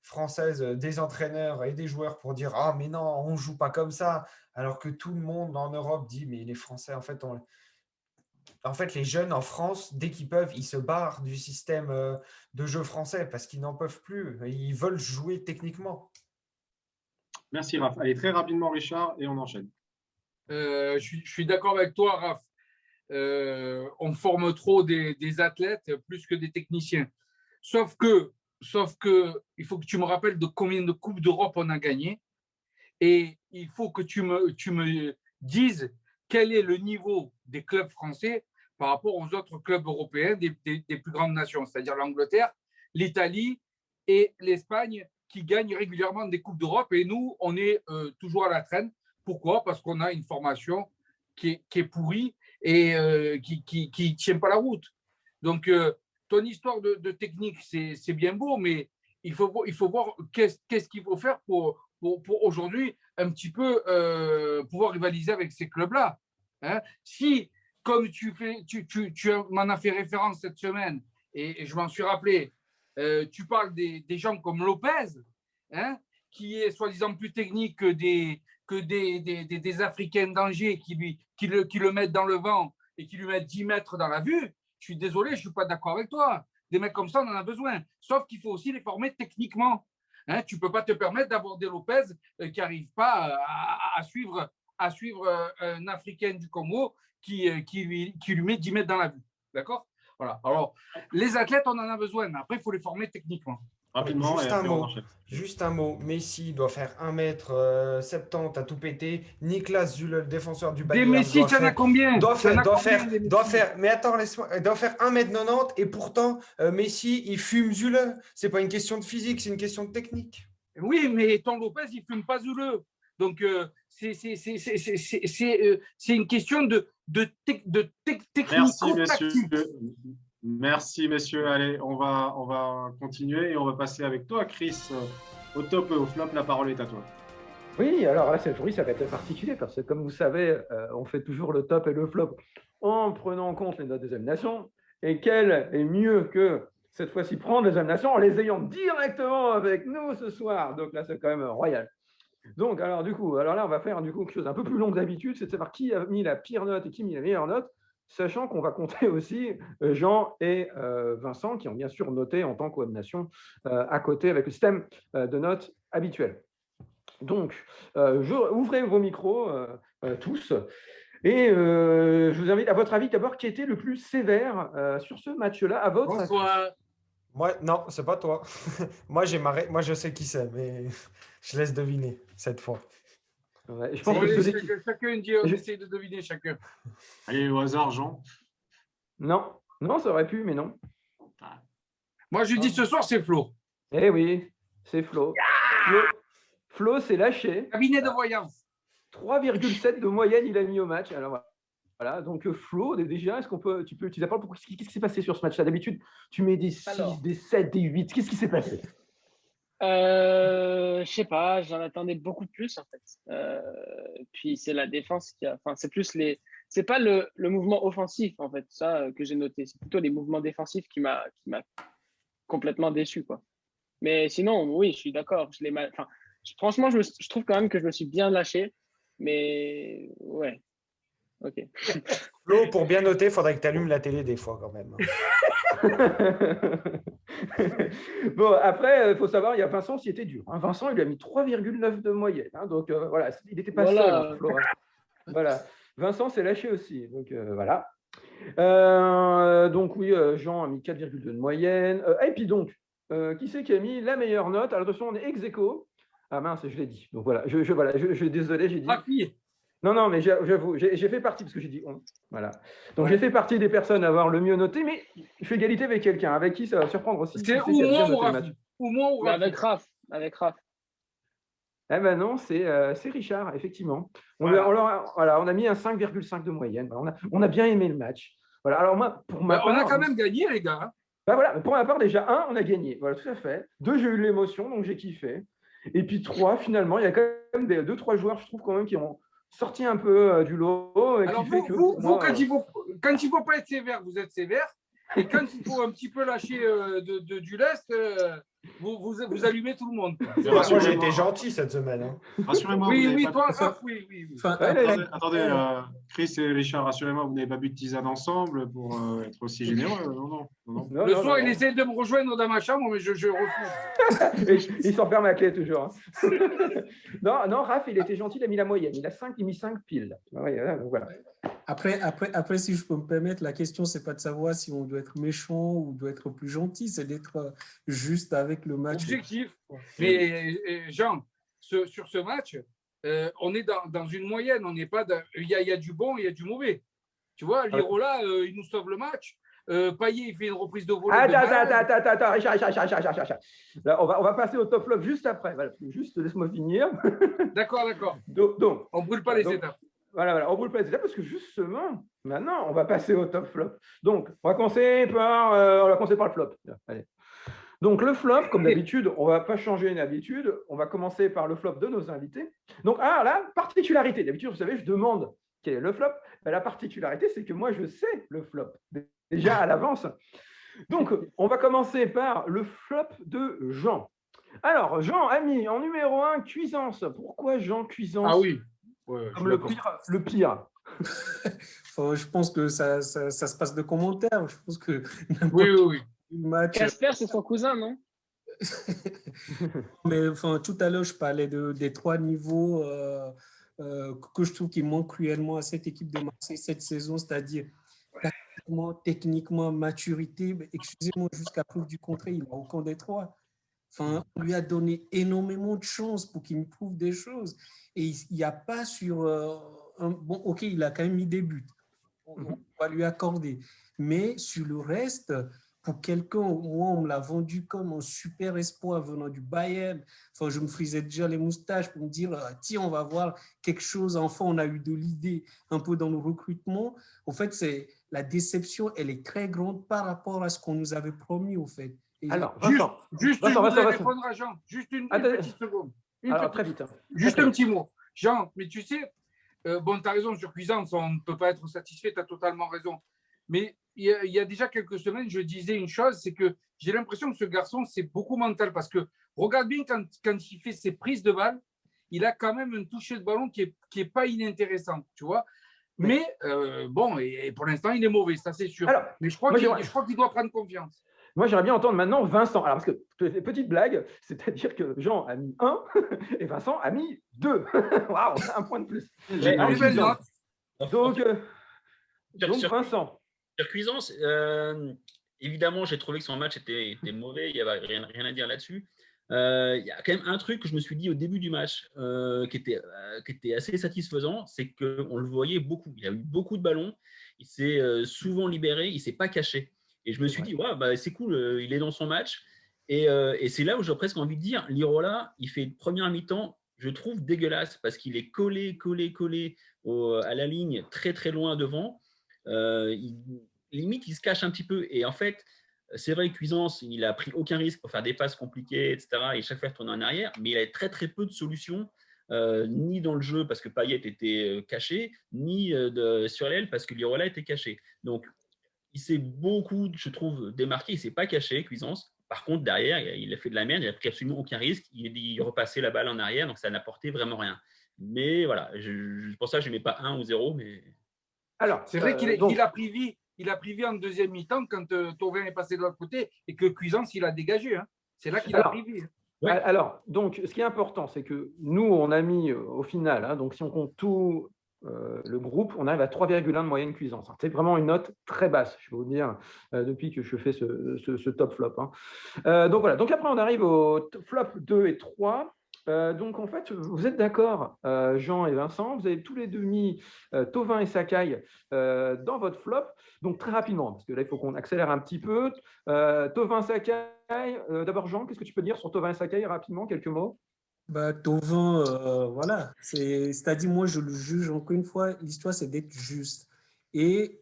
française des entraîneurs et des joueurs pour dire ah mais non, on ne joue pas comme ça, alors que tout le monde en Europe dit mais les Français en fait, les jeunes en France, dès qu'ils peuvent, ils se barrent du système de jeu français parce qu'ils n'en peuvent plus. Ils veulent jouer techniquement. Merci, Raph. Allez, très rapidement, Richard, et on enchaîne. Je suis d'accord avec toi, Raph. On forme trop des athlètes plus que des techniciens. Sauf que, il faut que tu me rappelles de combien de Coupes d'Europe on a gagné. Et il faut que tu me dises quel est le niveau des clubs français par rapport aux autres clubs européens des plus grandes nations, c'est-à-dire l'Angleterre, l'Italie et l'Espagne qui gagnent régulièrement des Coupes d'Europe. Et nous, on est toujours à la traîne. Pourquoi ? Parce qu'on a une formation qui est pourrie et qui ne tient pas la route. Donc, ton histoire de technique, c'est bien beau, mais il faut voir qu'est-ce qu'il faut faire pour aujourd'hui un petit peu pouvoir rivaliser avec ces clubs-là. Hein, si, comme tu m'en as fait référence cette semaine, et je m'en suis rappelé, tu parles des gens comme Lopez, hein, qui est soi-disant plus technique que des Africains d'Angers qui le mettent dans le vent et qui lui mettent 10 mètres dans la vue. Je suis désolé, je ne suis pas d'accord avec toi. Des mecs comme ça, on en a besoin. Sauf qu'il faut aussi les former techniquement. Hein, tu ne peux pas te permettre d'avoir des Lopez qui n'arrivent pas à suivre un Africain du Congo qui lui met 10 mètres dans la vue. D'accord ? Voilà. Alors, les athlètes, on en a besoin, mais après, il faut les former techniquement. Rapidement, juste un mot. Messi doit faire 1m70 à tout péter. Niklas Süle, le défenseur du Bayern. Des Messi, tu en as combien ? Doit faire, mais attends, laisse-moi. Doit faire 1m90 et pourtant, Messi, il fume Süle. C'est pas une question de physique, c'est une question de technique. Oui, mais ton Lopez, il fume pas Süle. Donc, c'est une question de technique. Merci, messieurs. Merci, messieurs. Allez, on va continuer et on va passer avec toi, Chris. Au top et au flop, la parole est à toi. Oui, alors là, cette journée, ça va être particulier parce que, comme vous savez, on fait toujours le top et le flop en prenant en compte les notes des examinations. Et quel est mieux que cette fois-ci prendre les examinations en les ayant directement avec nous ce soir. Donc là, c'est quand même royal. Donc, alors là, on va faire quelque chose un peu plus long que d'habitude, c'est de savoir qui a mis la pire note et qui a mis la meilleure note, sachant qu'on va compter aussi Jean et Vincent, qui ont bien sûr noté en tant qu'Webnation à côté avec le système de notes habituel. Donc, ouvrez vos micros tous. Et je vous invite, à votre avis, d'abord, qui était le plus sévère sur ce match-là, à votre avis ? Moi, non, c'est pas toi. Moi, je sais qui c'est, mais je laisse deviner cette fois. Ouais, je pense que chacun dit, on essaie de deviner chacun. Allez, au hasard, Jean. Non, ça aurait pu, mais non. Moi, je dis ce soir, c'est Flo. Eh oui, c'est Flo. Flo s'est lâché. Cabinet de voyance. 3,7 de moyenne, il a mis au match. Alors voilà, donc Flo, déjà, est-ce qu'on peut, tu as parlé pourquoi qu'est-ce qui s'est passé sur ce match-là ? D'habitude, tu mets des 6, des 7, des 8. Qu'est-ce qui s'est passé ? Je sais pas, j'en attendais beaucoup plus en fait. Puis c'est la défense c'est plus c'est pas le mouvement offensif en fait, ça que j'ai noté. C'est plutôt les mouvements défensifs qui m'a complètement déçu quoi. Mais sinon, oui, je suis d'accord. Franchement, je trouve quand même que je me suis bien lâché. Mais ouais, ok. Flo, pour bien noter, il faudrait que tu allumes la télé des fois quand même. Bon, après, il faut savoir, il y a Vincent qui était dur. Vincent, il lui a mis 3,9 de moyenne. Donc voilà, il n'était pas seul, Florent. Voilà. Vincent s'est lâché aussi. Donc, voilà. Donc, oui, Jean a mis 4,2 de moyenne. Et puis, donc, qui c'est qui a mis la meilleure note? Alors, attention, on est ex aequo. Ah mince, je l'ai dit. Donc, voilà. Désolé, j'ai dit. Rafi, Non, mais j'avoue, j'ai fait partie, parce que j'ai dit on. Voilà. Donc, j'ai fait partie des personnes à avoir le mieux noté, mais je fais égalité avec quelqu'un, avec qui ça va surprendre aussi. c'est Qui ou a bien moi ou noté le match. Rafi. Ou moi ou Mais Rafi. avec Raph. Eh ben non, c'est Richard, effectivement. On a mis un 5,5 de moyenne. Voilà, on a bien aimé le match. Voilà. Alors moi, pour ma On part, a quand même gagné, les gars. Hein. voilà, pour ma part, déjà, 1, on a gagné. Voilà, tout à fait. 2, j'ai eu l'émotion, donc j'ai kiffé. Et puis 3, finalement, il y a quand même 2-3 joueurs, je trouve, quand même, qui ont sorti un peu du lot. Alors, vous, quand il ne faut pas être sévère, vous êtes sévère. Et quand il faut un petit peu lâcher du lest, vous allumez tout le monde. Moi, j'ai été gentil cette semaine. Hein. Rassurez-moi. Oui, toi, Raph, oui. Enfin, Attendez, Chris et Richard, rassurez-moi, vous n'avez pas bu de tisane ensemble pour être aussi généreux. Non. Le soir, il essaie de me rejoindre dans ma chambre, mais je refuse. Il s'enferme à clé toujours. Hein. non, Raph, il était gentil, il a mis la moyenne. Il a mis 5 piles. Donc voilà. Après, si je peux me permettre, la question, c'est pas de savoir si on doit être méchant ou doit être plus gentil, c'est d'être juste avec le match. Objectif. Mais Jean, sur ce match, on est dans une moyenne. On n'est pas. Il y a du bon, il y a du mauvais. Tu vois, Lirola, il nous sauve le match. Payet, il fait une reprise de volée. Attends, Richard. Là, on va passer au top flop juste après. Voilà, juste laisse-moi finir. D'accord. Donc, on ne brûle pas les étapes. Voilà, on brûle pas les étapes parce que justement, maintenant, on va passer au top flop. Donc, on va commencer par le flop. Allez. Donc, le flop, comme d'habitude, on ne va pas changer d'habitude. On va commencer par le flop de nos invités. Donc, la particularité. D'habitude, vous savez, je demande quel est le flop. Ben, la particularité, c'est que moi, je sais le flop déjà à l'avance. Donc, on va commencer par le flop de Jean. Alors, Jean a mis en numéro 1 Cuisance. Pourquoi Jean Cuisance? Ah oui. Comme le pire. Enfin, je pense que ça se passe de commentaires. Je pense que oui. Match... Casper, c'est son cousin, non? Mais enfin, tout à l'heure, je parlais des 3 niveaux que je trouve qui manquent cruellement à cette équipe de Marseille cette saison, c'est-à-dire techniquement, maturité. Excusez-moi, jusqu'à preuve du contraire, il n'a aucun des 3. Enfin, on lui a donné énormément de chances pour qu'il me prouve des choses. Et il n'y a pas sur... bon, OK, il a quand même mis des buts. On va lui accorder. Mais sur le reste, pour quelqu'un, moi, on me l'a vendu comme un super espoir venant du Bayern. Enfin, je me frisais déjà les moustaches pour me dire, tiens, on va voir quelque chose. Enfin, on a eu de l'idée un peu dans le recrutement. En fait, la déception, elle est très grande par rapport à ce qu'on nous avait promis, au fait. Et alors, juste je voudrais répondre à Jean. Juste une petite seconde. Très vite. Juste un petit mot. Jean, mais tu sais, tu as raison sur Cuisance, on ne peut pas être satisfait, tu as totalement raison. Mais il y a déjà quelques semaines, je disais une chose, c'est que j'ai l'impression que ce garçon, c'est beaucoup mental. Parce que regarde bien quand il fait ses prises de balle, il a quand même un toucher de ballon qui est pas inintéressant, tu vois. Mais bon, et pour l'instant, il est mauvais, ça c'est sûr. Alors, mais je crois qu'il doit prendre confiance. Moi, j'aimerais bien entendre maintenant Vincent. Alors, parce que, petite blague, c'est-à-dire que Jean a mis 1 et Vincent a mis 2. Waouh, un point de plus. Donc, Vincent. Sur Cuisance, évidemment, j'ai trouvé que son match était mauvais. Il n'y avait rien à dire là-dessus. Il y a quand même un truc que je me suis dit au début du match qui était assez satisfaisant, c'est qu'on le voyait beaucoup. Il a eu beaucoup de ballons. Il s'est souvent libéré. Il ne s'est pas caché. Et je me suis dit, ouais, c'est cool, il est dans son match. Et c'est là où j'ai presque envie de dire, Lirola, il fait une première mi-temps, je trouve dégueulasse, parce qu'il est collé à la ligne, très, très loin devant. Limite, il se cache un petit peu. Et en fait, c'est vrai que Cuisance, il n'a pris aucun risque pour faire des passes compliquées, etc. Et chaque fois, il retourne en arrière. Mais il a très, très peu de solutions, ni dans le jeu, parce que Payet était caché, ni sur l'aile, parce que Lirola était caché. Donc, il s'est beaucoup, je trouve, démarqué. Il ne s'est pas caché, Cuisance. Par contre, derrière, il a fait de la merde. Il n'a pris absolument aucun risque. Il repassait la balle en arrière. Donc, ça n'apportait vraiment rien. Mais voilà, pour ça, je ne mets pas 1 ou 0. Mais... Alors, c'est vrai qu'il a pris vie en deuxième mi-temps quand Thauvin est passé de l'autre côté et que Cuisance, il a dégagé. Hein. C'est là qu'il a pris vie. Ouais. Alors, donc, ce qui est important, c'est que nous, on a mis au final, donc si on compte tout, le groupe, on arrive à 3,1 de moyenne cuisance. C'est vraiment une note très basse, je peux vous dire, depuis que je fais ce top flop. Donc voilà. Donc après, on arrive au flop 2 et 3. Donc en fait, vous êtes d'accord, Jean et Vincent, vous avez tous les deux mis Thauvin et Sakai dans votre flop. Donc très rapidement, parce que là, il faut qu'on accélère un petit peu. Thauvin, Sakai, d'abord Jean, qu'est-ce que tu peux dire sur Thauvin et Sakai rapidement, quelques mots? Bah, Thauvin, voilà, c'est-à-dire, moi, je le juge encore une fois, l'histoire, c'est d'être juste. Et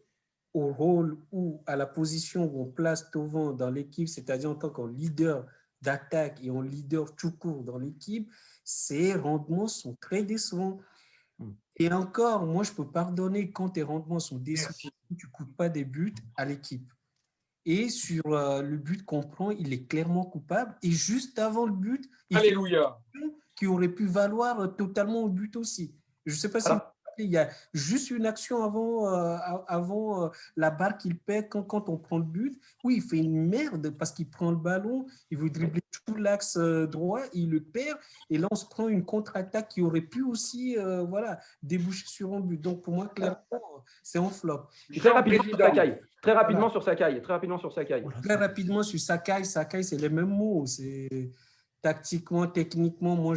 au rôle ou à la position où on place Thauvin dans l'équipe, c'est-à-dire en tant que leader d'attaque et en leader tout court dans l'équipe, ses rendements sont très décevants. Et encore, moi, je peux pardonner quand tes rendements sont décevants, tu ne coûtes pas des buts à l'équipe. Et sur le but qu'on prend, il est clairement coupable. Et juste avant le but, il fait Alléluia. une action qui aurait pu valoir totalement au but aussi. Je ne sais pas si vous vous rappelez, il y a juste une action avant la barre qu'il pète quand on prend le but. Oui, il fait une merde parce qu'il prend le ballon, il veut dribbler tout l'axe droit, il le perd. Et là, on se prend une contre-attaque qui aurait pu aussi voilà, déboucher sur un but. Donc, pour moi, clairement, c'est un flop. Très rapidement sur Sakai. Très rapidement sur Sakai. Très rapidement sur Sakai. Très rapidement sur Sakai. Sakai, c'est les mêmes mots. C'est tactiquement, techniquement, moi,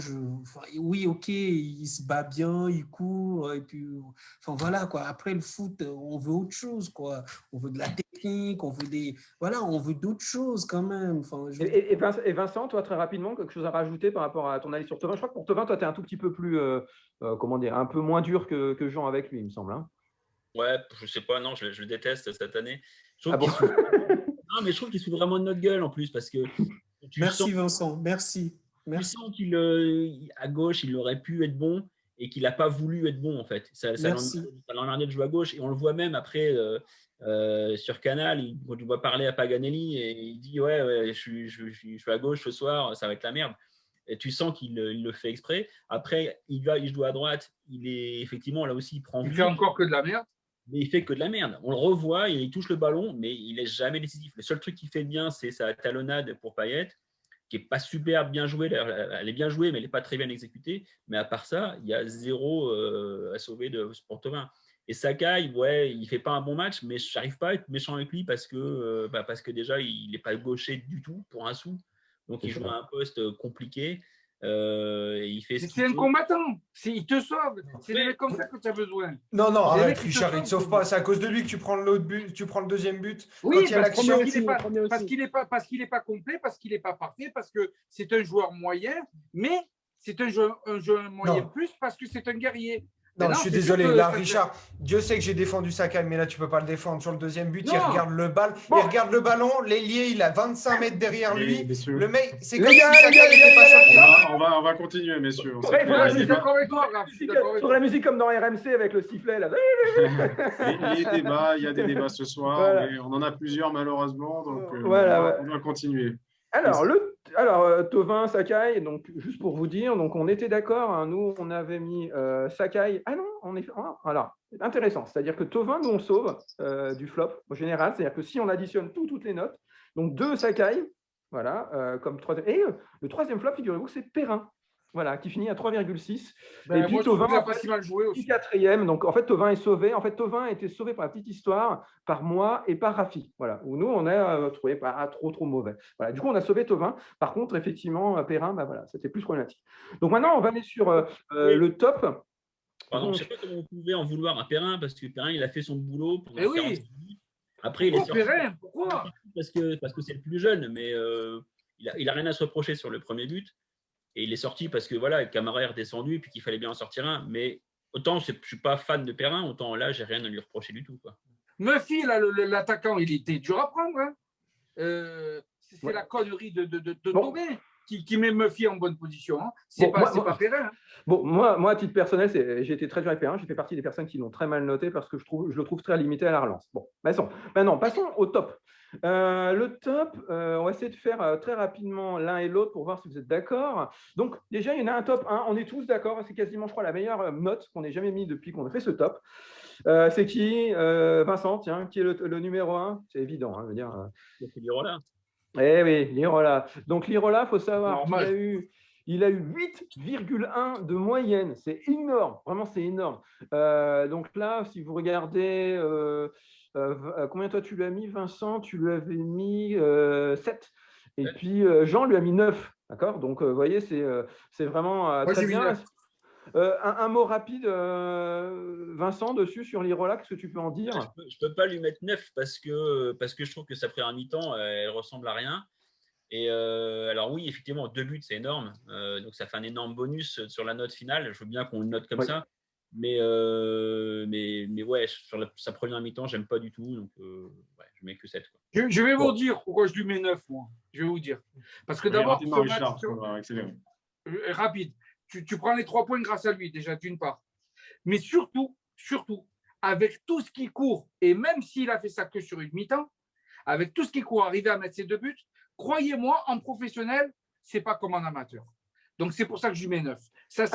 oui, ok, il se bat bien, il court, et puis, enfin, voilà, quoi. Après, le foot, on veut autre chose, quoi. On veut de la technique, on veut d'autres choses quand même. Enfin, et Vincent, toi, très rapidement, quelque chose à rajouter par rapport à ton analyse sur Thauvin? Je crois que pour Thauvin, toi, tu es un tout petit peu plus, comment dire, un peu moins dur que Jean avec lui, il me semble. Ouais, je sais pas, non, je le déteste cette année. Ah bon? Non, mais je trouve qu'il se fout vraiment de notre gueule en plus parce que merci Vincent, merci. Tu sens qu'à gauche, il aurait pu être bon et qu'il n'a pas voulu être bon en fait. Ça l'emmerdait de jouer à gauche et on le voit même après sur Canal, quand tu vois parler à Paganelli et il dit ouais, je suis à gauche ce soir, ça va être la merde. Et tu sens qu'il le fait exprès. Après, il joue à droite, il est effectivement là aussi, il fait encore que de la merde. Mais il fait que de la merde. On le revoit, il touche le ballon, mais il n'est jamais décisif. Le seul truc qu'il fait bien, c'est sa talonnade pour Payet, qui n'est pas super bien jouée. Elle est bien jouée, mais elle n'est pas très bien exécutée. Mais à part ça, il y a zéro à sauver pour Thauvin. Et Sakai, ouais, il ne fait pas un bon match, mais je n'arrive pas à être méchant avec lui parce que déjà, il n'est pas gaucher du tout pour un sou. Donc, il joue à un poste compliqué. C'est un combattant, il te sauve. C'est des mecs comme ça que tu as besoin. Non, arrête, Richard, il ne te sauve pas. C'est à cause de lui que tu prends l'autre but, tu prends le deuxième but. Oui, parce qu'il n'est pas complet, parce qu'il n'est pas parfait, parce que c'est un joueur moyen, mais c'est un joueur moyen plus parce que c'est un guerrier. Non, je suis désolé. Là, Richard, Dieu sait que j'ai défendu Sakai, mais là, tu ne peux pas le défendre. Sur le deuxième but, il regarde le ballon. Il regarde le ballon. L'ailier, il a 25 mètres derrière lui. Le mec, c'est comme si Sakai n'était pas sorti. On va continuer, messieurs. Je suis d'accord avec toi. Sur la musique comme dans RMC avec le sifflet. Là. Il y a des débats ce soir. Voilà. Mais on en a plusieurs, malheureusement. Donc, on va continuer. Alors, Thauvin, Sakai, donc juste pour vous dire, donc on était d'accord, nous on avait mis Sakai. Ah non, alors, intéressant, c'est-à-dire que Thauvin, nous on sauve du flop au général, c'est-à-dire que si on additionne toutes les notes, donc 2 Sakai, voilà, comme troisième. Et le troisième flop, figurez-vous, c'est Perrin. Voilà, qui finit à 3,6. Et puis Thauvin n'a pas si mal joué aussi. Quatrième. Donc en fait, Thauvin est sauvé. En fait, Thauvin a été sauvé par la petite histoire, par moi et par Rafi. Voilà. Où nous, on a trouvé pas trop mauvais. Voilà. Du coup, on a sauvé Thauvin. Par contre, effectivement, Perrin, voilà, c'était plus problématique. Donc maintenant, on va aller sur le top. Pardon, je ne sais pas comment vous pouvez en vouloir à Perrin, parce que Perrin, il a fait son boulot pour faire minutes. Après, il est sorti. Perrin, pourquoi? Parce que c'est le plus jeune, mais il a rien à se reprocher sur le premier but. Et il est sorti parce que voilà, Camara est redescendu et puis qu'il fallait bien en sortir un. Mais autant je ne suis pas fan de Perrin, autant là, j'ai rien à lui reprocher du tout. Murphy, l'attaquant, il était dur à prendre. Hein. C'est la connerie de Tobé qui met Murphy en bonne position. Hein. C'est pas Perrin. Hein. Bon, moi, à titre personnel, j'ai été très dur avec Perrin. J'ai fait partie des personnes qui l'ont très mal noté parce que je le trouve très limité à la relance. Bon, maintenant, passons au top. Le top, on va essayer de faire très rapidement l'un et l'autre pour voir si vous êtes d'accord. Donc, déjà, il y en a un top 1. On est tous d'accord. C'est quasiment, je crois, la meilleure note qu'on ait jamais mis depuis qu'on a fait ce top. C'est qui Vincent, tiens, qui est le numéro 1? C'est évident, je veux dire. C'est Lirola. Eh oui, Lirola. Donc, Lirola, il faut savoir qu'il a eu Il a eu 8,1 de moyenne. C'est énorme. Vraiment, c'est énorme. Donc là, si vous regardez, combien toi tu lui as mis, Vincent? Tu lui avais mis 7. Et puis, Jean lui a mis 9. D'accord? Donc, vous voyez, c'est vraiment très bien. Un mot rapide, Vincent, dessus, sur l'Irola, qu'est-ce que tu peux en dire? Je peux pas lui mettre 9 parce que je trouve que sa première mi-temps, elle ressemble à rien. Et alors oui, effectivement, 2 buts, c'est énorme. Donc ça fait un énorme bonus sur la note finale. Je veux bien qu'on le note comme Oui. ça. Mais ouais, sur sa première mi-temps, j'aime pas du tout. Donc ouais, je mets que 7. Quoi. Je vais vous dire pourquoi je lui mets 9, moi. Je vais vous dire. Parce que d'abord, rapidement, Richard, on va accélérer. Rapide. Tu prends les 3 points grâce à lui, déjà, d'une part. Mais surtout, avec tout ce qui court, et même s'il a fait ça que sur une mi-temps, avec tout ce qui court, arriver à mettre ses 2 buts, croyez-moi, en professionnel, c'est pas comme en amateur. Donc, c'est pour ça que je lui mets 9. Ça,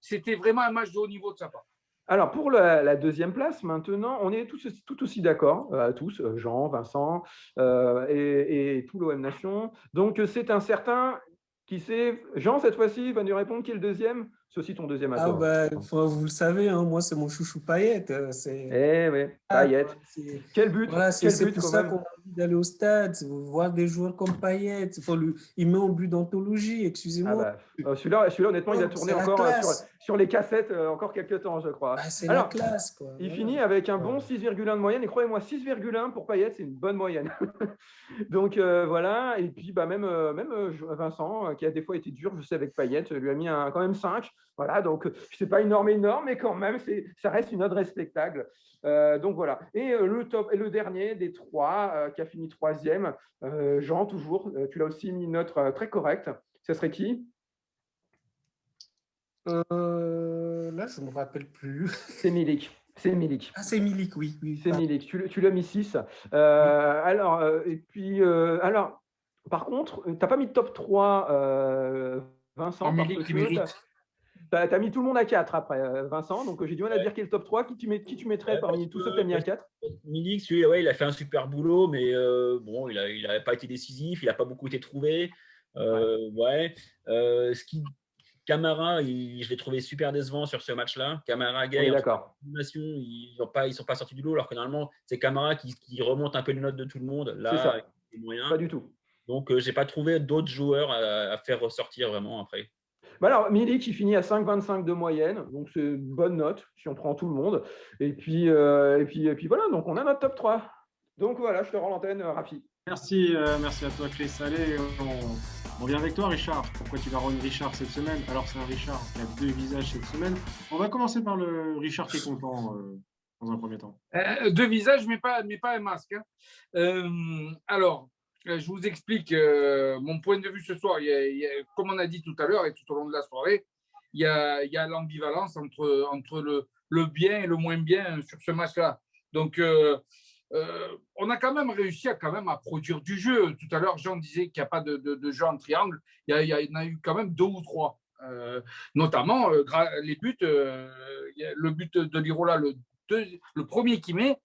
c'était vraiment un match de haut niveau de sa part. Alors, pour la deuxième place, maintenant, on est tout aussi d'accord, tous, Jean, Vincent et tout l'OM Nation. Donc, c'est un certain qui sait. Jean, cette fois-ci, va nous répondre qui est le deuxième. C'est aussi ton deuxième à toi. Vous le savez, hein, moi, c'est mon chouchou Payet. Eh oui, Payet. Quel but, voilà, quel c'est but pour quand ça même. qu'on a envie d'aller au stade, voir des joueurs comme Payet. Il met en but d'anthologie, excusez-moi. Celui-là, honnêtement, il a tourné encore sur les cassettes encore quelques temps, je crois. C'est la classe, quoi. Il finit avec un bon 6,1 de moyenne. Et croyez-moi, 6,1 pour Payet, c'est une bonne moyenne. Donc voilà. Et puis même Vincent, qui a des fois été dur, je sais, avec Payet, lui a mis quand même 5. Voilà, donc c'est pas énorme, mais quand même, ça reste une note respectable. Donc voilà. Et le dernier des 3 qui a fini 3e, Jean, toujours, tu l'as aussi mis une note très correcte. Ce serait qui? Là, je ne me rappelle plus. C'est Milik. Ah, c'est Milik, oui. C'est Milik. Tu l'as mis 6. Alors, par contre, tu n'as pas mis de top 3, Vincent. Milik qui mérite. Tu as mis tout le monde à 4 après, Vincent. Donc, j'ai du mal à dire qui est le top 3. Qui tu mettrais parmi tous ceux que tu as mis à 4? Milik, il a fait un super boulot, mais bon, il n'avait pas été décisif. Il n'a pas beaucoup été trouvé. Camara, je l'ai trouvé super décevant sur ce match-là. Camara, d'accord. Ils ne sont pas sortis du lot, alors que normalement, c'est Camara qui remonte un peu les notes de tout le monde. Là, c'est ça. Il est moyen. Pas du tout. Donc, je n'ai pas trouvé d'autres joueurs à faire ressortir vraiment après. Alors, Milik, il finit à 5,25 de moyenne. Donc, c'est une bonne note si on prend tout le monde. Et puis voilà, donc on a notre top 3. Donc voilà, je te rends l'antenne, Rafi. Merci à toi, Chris. Allez, on vient avec toi, Richard. Pourquoi tu vas rendre Richard cette semaine? Alors, c'est un Richard qui a 2 visages cette semaine. On va commencer par le Richard qui est content dans un premier temps. 2 visages, mais pas un masque. Hein. Alors, je vous explique mon point de vue ce soir. Comme on a dit tout à l'heure et tout au long de la soirée, il y a l'ambivalence entre le bien et le moins bien sur ce match-là. Donc, on a quand même réussi à produire du jeu. Tout à l'heure, Jean disait qu'il n'y a pas de jeu en triangle. Il y en a eu quand même 2 ou 3. Notamment, les buts, le but de l'Irola, le premier qu'il met,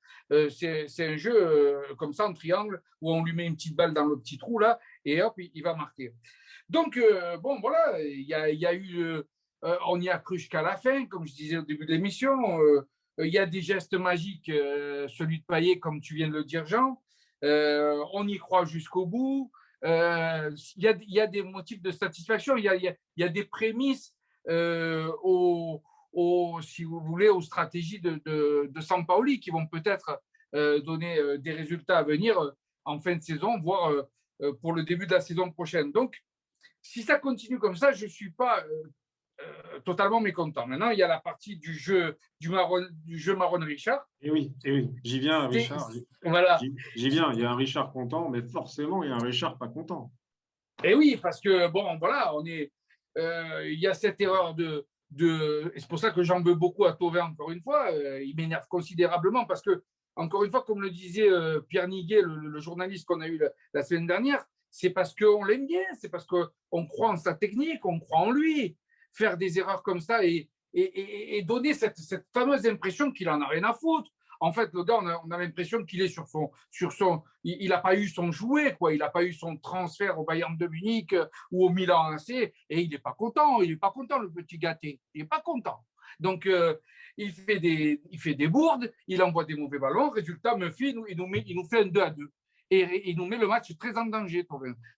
c'est un jeu comme ça en triangle où on lui met une petite balle dans le petit trou là et hop, il va marquer. Donc, bon, voilà, il y a eu, on y a cru jusqu'à la fin, comme je disais au début de l'émission. Il y a des gestes magiques, celui de Payet, comme tu viens de le dire, Jean. On y croit jusqu'au bout. Il y a des motifs de satisfaction. Il y a des prémices si vous voulez, aux stratégies de Sampaoli qui vont peut-être donner des résultats à venir en fin de saison, voire pour le début de la saison prochaine. Donc, si ça continue comme ça, je ne suis pas totalement mécontent. Maintenant, il y a la partie du jeu Marron Richard. Et oui, j'y viens, Richard. Voilà. J'y viens, il y a un Richard content, mais forcément, il y a un Richard pas content. Et oui, parce que, bon, voilà, il y a cette erreur et c'est pour ça que j'en veux beaucoup à Thauvin, encore une fois. Il m'énerve considérablement parce que, encore une fois, comme le disait Pierre Niguet, le journaliste qu'on a eu la semaine dernière, c'est parce qu'on l'aime bien, c'est parce qu'on croit en sa technique, on croit en lui. Faire des erreurs comme ça et donner cette fameuse impression qu'il en a rien à foutre. En fait, le gars, on a l'impression qu'il est sur son il n'a pas eu son jouet, quoi. Il n'a pas eu son transfert au Bayern de Munich ou au Milan AC, et il n'est pas content. Il n'est pas content, le petit gâté. Il n'est pas content. Donc, il fait des bourdes, il envoie des mauvais ballons. Résultat, Murphy, il nous fait un 2-2. Et il nous met le match très en danger.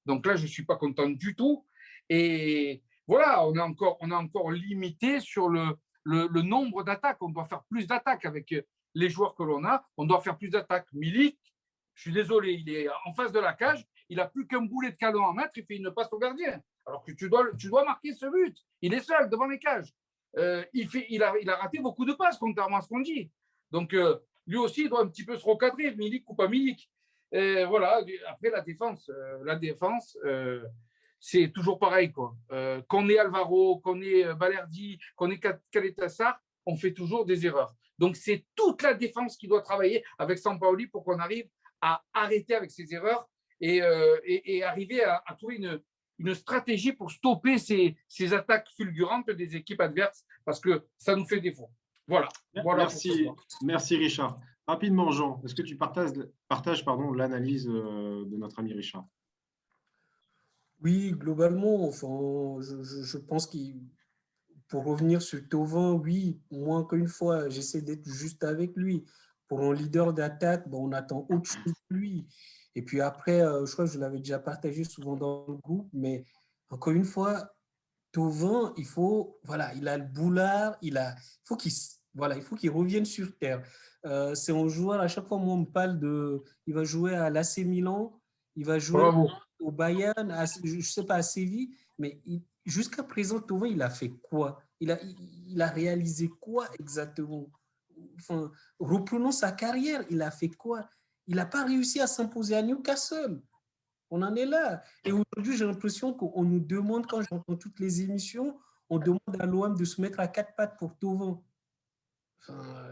Donc là, je ne suis pas content du tout. Et voilà, on est encore limité sur le nombre d'attaques. On doit faire plus d'attaques avec les joueurs que l'on a. On doit faire plus d'attaques. Milik, je suis désolé, il est en face de la cage. Il n'a plus qu'un boulet de canon à mettre. Il fait une passe au gardien. Alors que tu dois marquer ce but. Il est seul devant les cages. Il a raté beaucoup de passes, contrairement à ce qu'on dit. Donc, lui aussi, il doit un petit peu se recadrer, Milik ou pas Milik. Voilà. Après, la défense, c'est toujours pareil, quoi. Qu'on ait Alvaro, qu'on ait Balerdi, qu'on ait Caleta-Car, on fait toujours des erreurs. Donc, c'est toute la défense qui doit travailler avec Sampaoli pour qu'on arrive à arrêter avec ces erreurs et arriver à trouver une stratégie pour stopper ces attaques fulgurantes des équipes adverses, parce que ça nous fait défaut. Voilà. Merci Richard. Rapidement, Jean, est-ce que tu partages l'analyse de notre ami Richard? Oui, globalement, enfin, je pense qu'il, pour revenir sur Thauvin, oui, moi, encore une fois, j'essaie d'être juste avec lui. Pour un leader d'attaque, bon, on attend autre chose de lui. Et puis après, je crois que je l'avais déjà partagé souvent dans le groupe, mais encore une fois, Thauvin, il a le boulard, il faut qu'il revienne sur terre. C'est un joueur, à chaque fois, moi, on me parle il va jouer à l'AC Milan, il va jouer au Bayern, je ne sais pas, à Séville, mais jusqu'à présent, Thauvin, il a fait quoi? Il a réalisé quoi exactement? Enfin, reprenons sa carrière, il a fait quoi? Il n'a pas réussi à s'imposer à Newcastle. On en est là. Et aujourd'hui, j'ai l'impression qu'on nous demande, quand j'entends toutes les émissions, on demande à l'OM de se mettre à quatre pattes pour Thauvin. Enfin,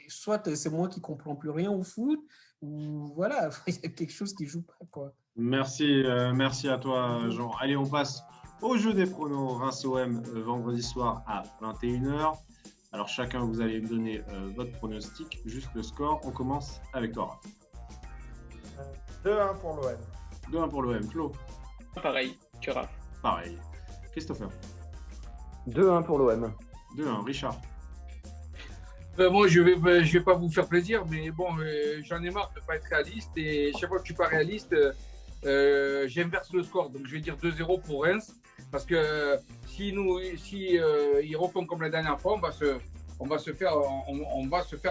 soit c'est moi qui ne comprends plus rien au foot, ou voilà, il y a quelque chose qui ne joue pas, quoi. Merci à toi, Jean. Allez, on passe au jeu des pronos Reims-OM vendredi soir à 21h. Alors, chacun, vous allez me donner votre pronostic, juste le score. On commence avec toi. 2-1 pour l'OM. 2-1 pour l'OM. Flo? Pareil, tu raffes. Pareil. Christopher? 2-1 pour l'OM. 2-1. Richard? Moi, je vais pas vous faire plaisir, mais bon, j'en ai marre de ne pas être réaliste. Et chaque fois que je suis pas réaliste, j'inverse le score. Donc, je vais dire 2-0 pour Reims. Parce que si ils refont comme la dernière fois, on va se faire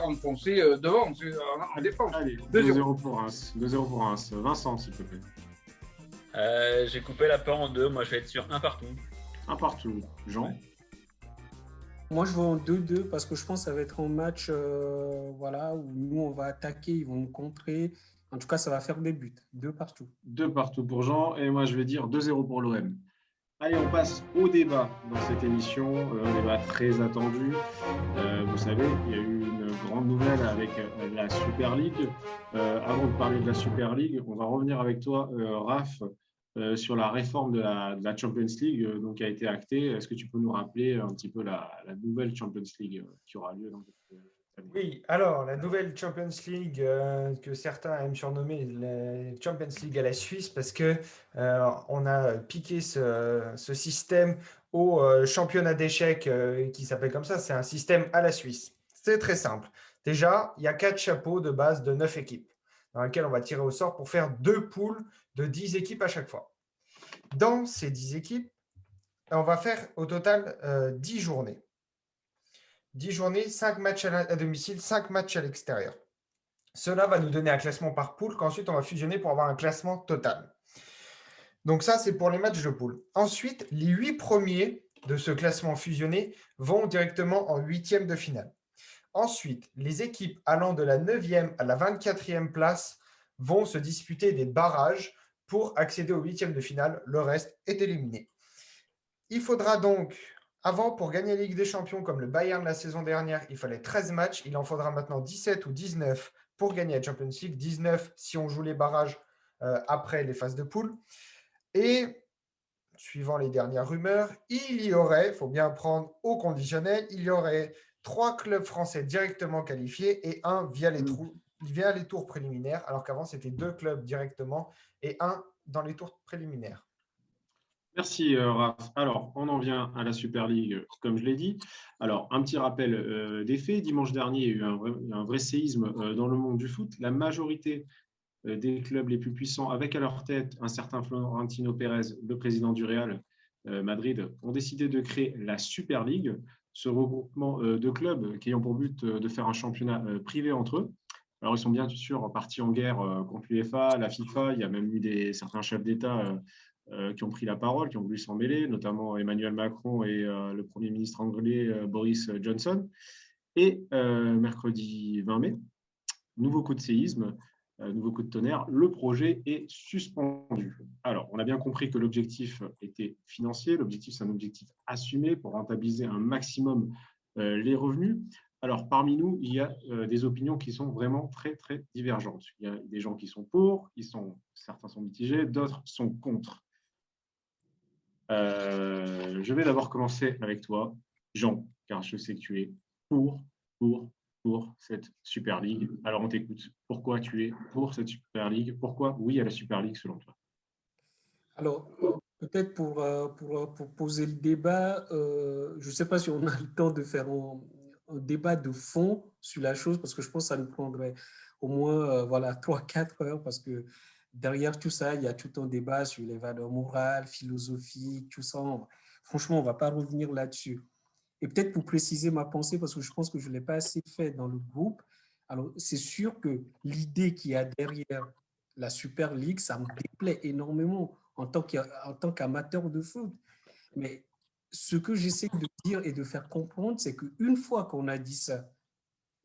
enfoncer devant, en défense. Allez, 2-0 pour Reims. 2-0 pour Reims. Vincent, s'il te plaît. J'ai coupé la part en deux. Moi, je vais être sur un partout. Un partout. Jean? Ouais. Moi, je vais en 2-2 parce que je pense que ça va être un match où nous, on va attaquer, ils vont nous contrer. En tout cas, ça va faire des buts. 2 partout. 2 partout pour Jean. Et moi, je vais dire 2-0 pour l'OM. Allez, on passe au débat dans cette émission. Un débat très attendu. Vous savez, il y a eu une grande nouvelle avec la Super League. Avant de parler de la Super League, on va revenir avec toi, Raph, sur la réforme de la Champions League qui a été actée. Est-ce que tu peux nous rappeler un petit peu la nouvelle Champions League qui aura lieu dans cette année? Oui, alors la nouvelle Champions League que certains aiment surnommer la Champions League à la Suisse parce que on a piqué ce système au championnat d'échecs qui s'appelle comme ça. C'est un système à la Suisse. C'est très simple. Déjà, il y a 4 chapeaux de base de 9 équipes dans lesquelles on va tirer au sort pour faire 2 poules de 10 équipes à chaque fois. Dans ces 10 équipes, on va faire au total 10 journées. 10 journées, 5 matchs à domicile, 5 matchs à l'extérieur. Cela va nous donner un classement par poule qu'ensuite on va fusionner pour avoir un classement total. Donc ça, c'est pour les matchs de poule. Ensuite, les 8 premiers de ce classement fusionné vont directement en 8e de finale. Ensuite, les équipes allant de la 9e à la 24e place vont se disputer des barrages pour accéder aux 8e de finale. Le reste est éliminé. Il faudra donc, avant, pour gagner la Ligue des Champions, comme le Bayern la saison dernière, il fallait 13 matchs. Il en faudra maintenant 17 ou 19 pour gagner la Champions League. 19 si on joue les barrages après les phases de poule. Et, suivant les dernières rumeurs, il y aurait, il faut bien prendre au conditionnel, il y aurait 3 clubs français directement qualifiés et un via les tours préliminaires, alors qu'avant, c'était 2 clubs directement et un dans les tours préliminaires. Merci, Raph. Alors, on en vient à la Super League, comme je l'ai dit. Alors, un petit rappel des faits. Dimanche dernier, il y a eu un vrai séisme dans le monde du foot. La majorité des clubs les plus puissants, avec à leur tête un certain Florentino Pérez, le président du Real Madrid, ont décidé de créer la Super League, ce regroupement de clubs qui ont pour but de faire un championnat privé entre eux. Alors, ils sont bien sûr partis en guerre contre l'UEFA, la FIFA. Il y a même eu certains chefs d'État qui ont pris la parole, qui ont voulu s'en mêler, notamment Emmanuel Macron et le Premier ministre anglais Boris Johnson. Et mercredi 20 mai, nouveau coup de séisme, nouveau coup de tonnerre, le projet est suspendu. Alors, on a bien compris que l'objectif était financier. L'objectif, c'est un objectif assumé pour rentabiliser un maximum les revenus. Alors, parmi nous, il y a des opinions qui sont vraiment très, très divergentes. Il y a des gens qui sont pour, certains sont mitigés, d'autres sont contre. Je vais d'abord commencer avec toi, Jean, car je sais que tu es pour cette Super League. Alors, on t'écoute. Pourquoi tu es pour cette Super League? Pourquoi oui à la Super League, selon toi? Alors, peut-être pour poser le débat, je ne sais pas si on a le temps de faire un débat de fond sur la chose, parce que je pense que ça nous prendrait au moins 3-4 heures, parce que derrière tout ça, il y a tout un débat sur les valeurs morales, philosophiques, tout ça. Franchement, on ne va pas revenir là-dessus. Et peut-être pour préciser ma pensée, parce que je pense que je ne l'ai pas assez fait dans le groupe, alors c'est sûr que l'idée qu'il y a derrière la Super League, ça me déplaît énormément en tant qu'amateur de foot. Mais ce que j'essaie de dire et de faire comprendre, c'est qu'une fois qu'on a dit ça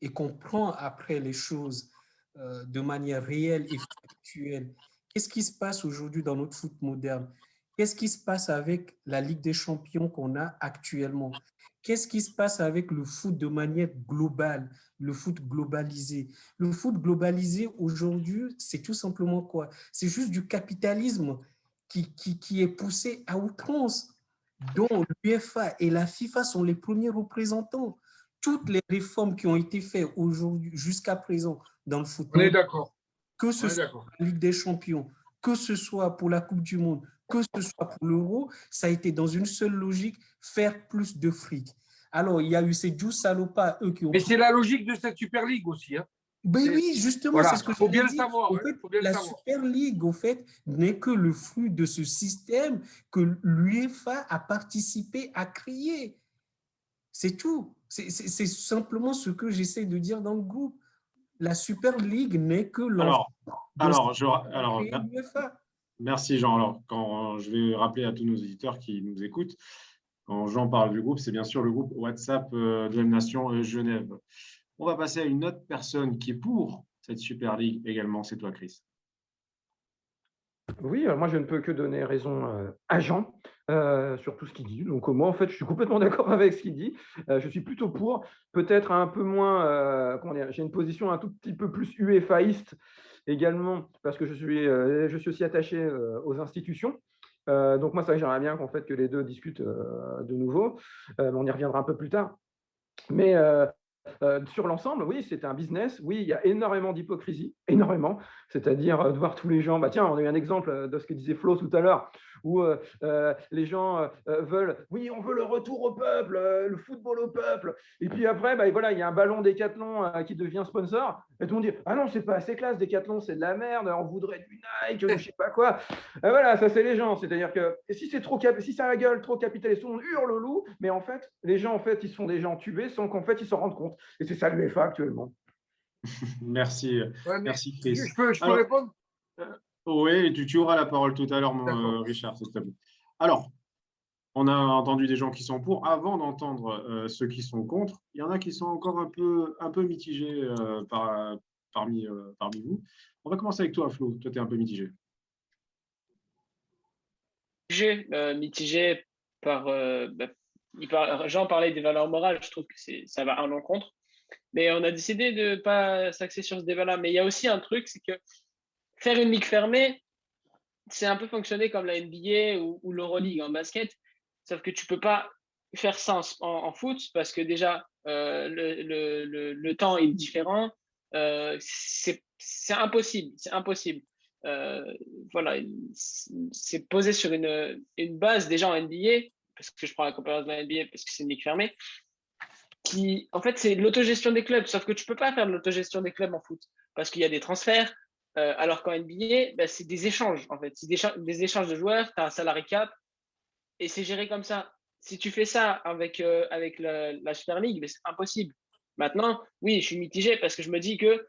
et qu'on prend après les choses de manière réelle et factuelle, qu'est-ce qui se passe aujourd'hui dans notre foot moderne? Qu'est-ce qui se passe avec la Ligue des champions qu'on a actuellement? Qu'est-ce qui se passe avec le foot de manière globale, le foot globalisé? Le foot globalisé aujourd'hui, c'est tout simplement quoi? C'est juste du capitalisme qui est poussé à outrance, dont l'UEFA et la FIFA sont les premiers représentants. Toutes les réformes qui ont été faites aujourd'hui, jusqu'à présent, dans le foot, On est d'accord. que ce soit pour la Ligue des champions, que ce soit pour la Coupe du Monde, que ce soit pour l'Euro, ça a été dans une seule logique, faire plus de fric. Alors, il y a eu ces 12 salopards, eux qui ont... Mais c'est la logique de cette Super League aussi. Hein. Ben oui, justement, voilà. c'est ce que faut je bien veux le dire. savoir. En fait, la Super League, au fait, n'est que le fruit de ce système que l'UEFA a participé à créer. C'est tout. C'est simplement ce que j'essaie de dire dans le groupe. La Super League n'est que Alors, l'UEFA. Merci Jean. Alors, quand je vais rappeler à tous nos auditeurs qui nous écoutent, quand Jean parle du groupe, c'est bien sûr le groupe WhatsApp de la Nation Genève. On va passer à une autre personne qui est pour cette Super League également, c'est toi, Chris. Oui, moi je ne peux que donner raison à Jean sur tout ce qu'il dit. Donc moi en fait je suis complètement d'accord avec ce qu'il dit. Je suis plutôt pour, peut-être un peu moins, j'ai une position un tout petit peu plus UEFAïste également parce que je suis aussi attaché aux institutions. Donc moi ça j'aimerais bien qu'en fait que les deux discutent de nouveau. On y reviendra un peu plus tard. Mais sur l'ensemble, oui, c'est un business. Oui, il y a énormément d'hypocrisie, énormément. C'est-à-dire de voir tous les gens. Tiens, on a eu un exemple de ce que disait Flo tout à l'heure, où les gens veulent. Oui, on veut le retour au peuple, le football au peuple. Et puis après, voilà, il y a un ballon Décathlon qui devient sponsor. Et tout le monde dit ah non, c'est pas assez classe, Décathlon, c'est de la merde. On voudrait du Nike, je sais pas quoi. Et voilà, ça c'est les gens. C'est-à-dire que si ça a la gueule trop capitaliste, tout le monde hurle au loup. Mais en fait, les gens, en fait, ils sont des gens tubés sans qu'en fait ils s'en rendent compte. Et c'est ça l'UEFA actuellement. Merci, merci Chris. Je peux répondre oui, tu auras la parole tout à l'heure, Richard, s'il te plaît. Alors, on a entendu des gens qui sont pour. Avant d'entendre ceux qui sont contre, il y en a qui sont encore un peu mitigés parmi vous. On va commencer avec toi, Flo. Toi, tu es un peu mitigé. Mitigé par... Jean parlait des valeurs morales, je trouve que ça va à l'encontre. Mais on a décidé de ne pas s'axer sur ce débat-là. Mais il y a aussi un truc, c'est que faire une ligue fermée, c'est un peu fonctionner comme la NBA ou l'Euroleague en basket. Sauf que tu peux pas faire ça en foot parce que déjà, le temps est différent. C'est impossible. C'est impossible. Voilà, c'est posé sur une base déjà en NBA, parce que je prends la comparaison de la NBA parce que c'est une ligue fermée, qui, en fait, c'est l'autogestion des clubs. Sauf que tu peux pas faire de l'autogestion des clubs en foot parce qu'il y a des transferts. Alors qu'en NBA, ben, c'est des échanges, en fait. C'est des échanges de joueurs, tu as un salary cap et c'est géré comme ça. Si tu fais ça avec la Super League, ben, c'est impossible. Maintenant, oui, je suis mitigé parce que je me dis que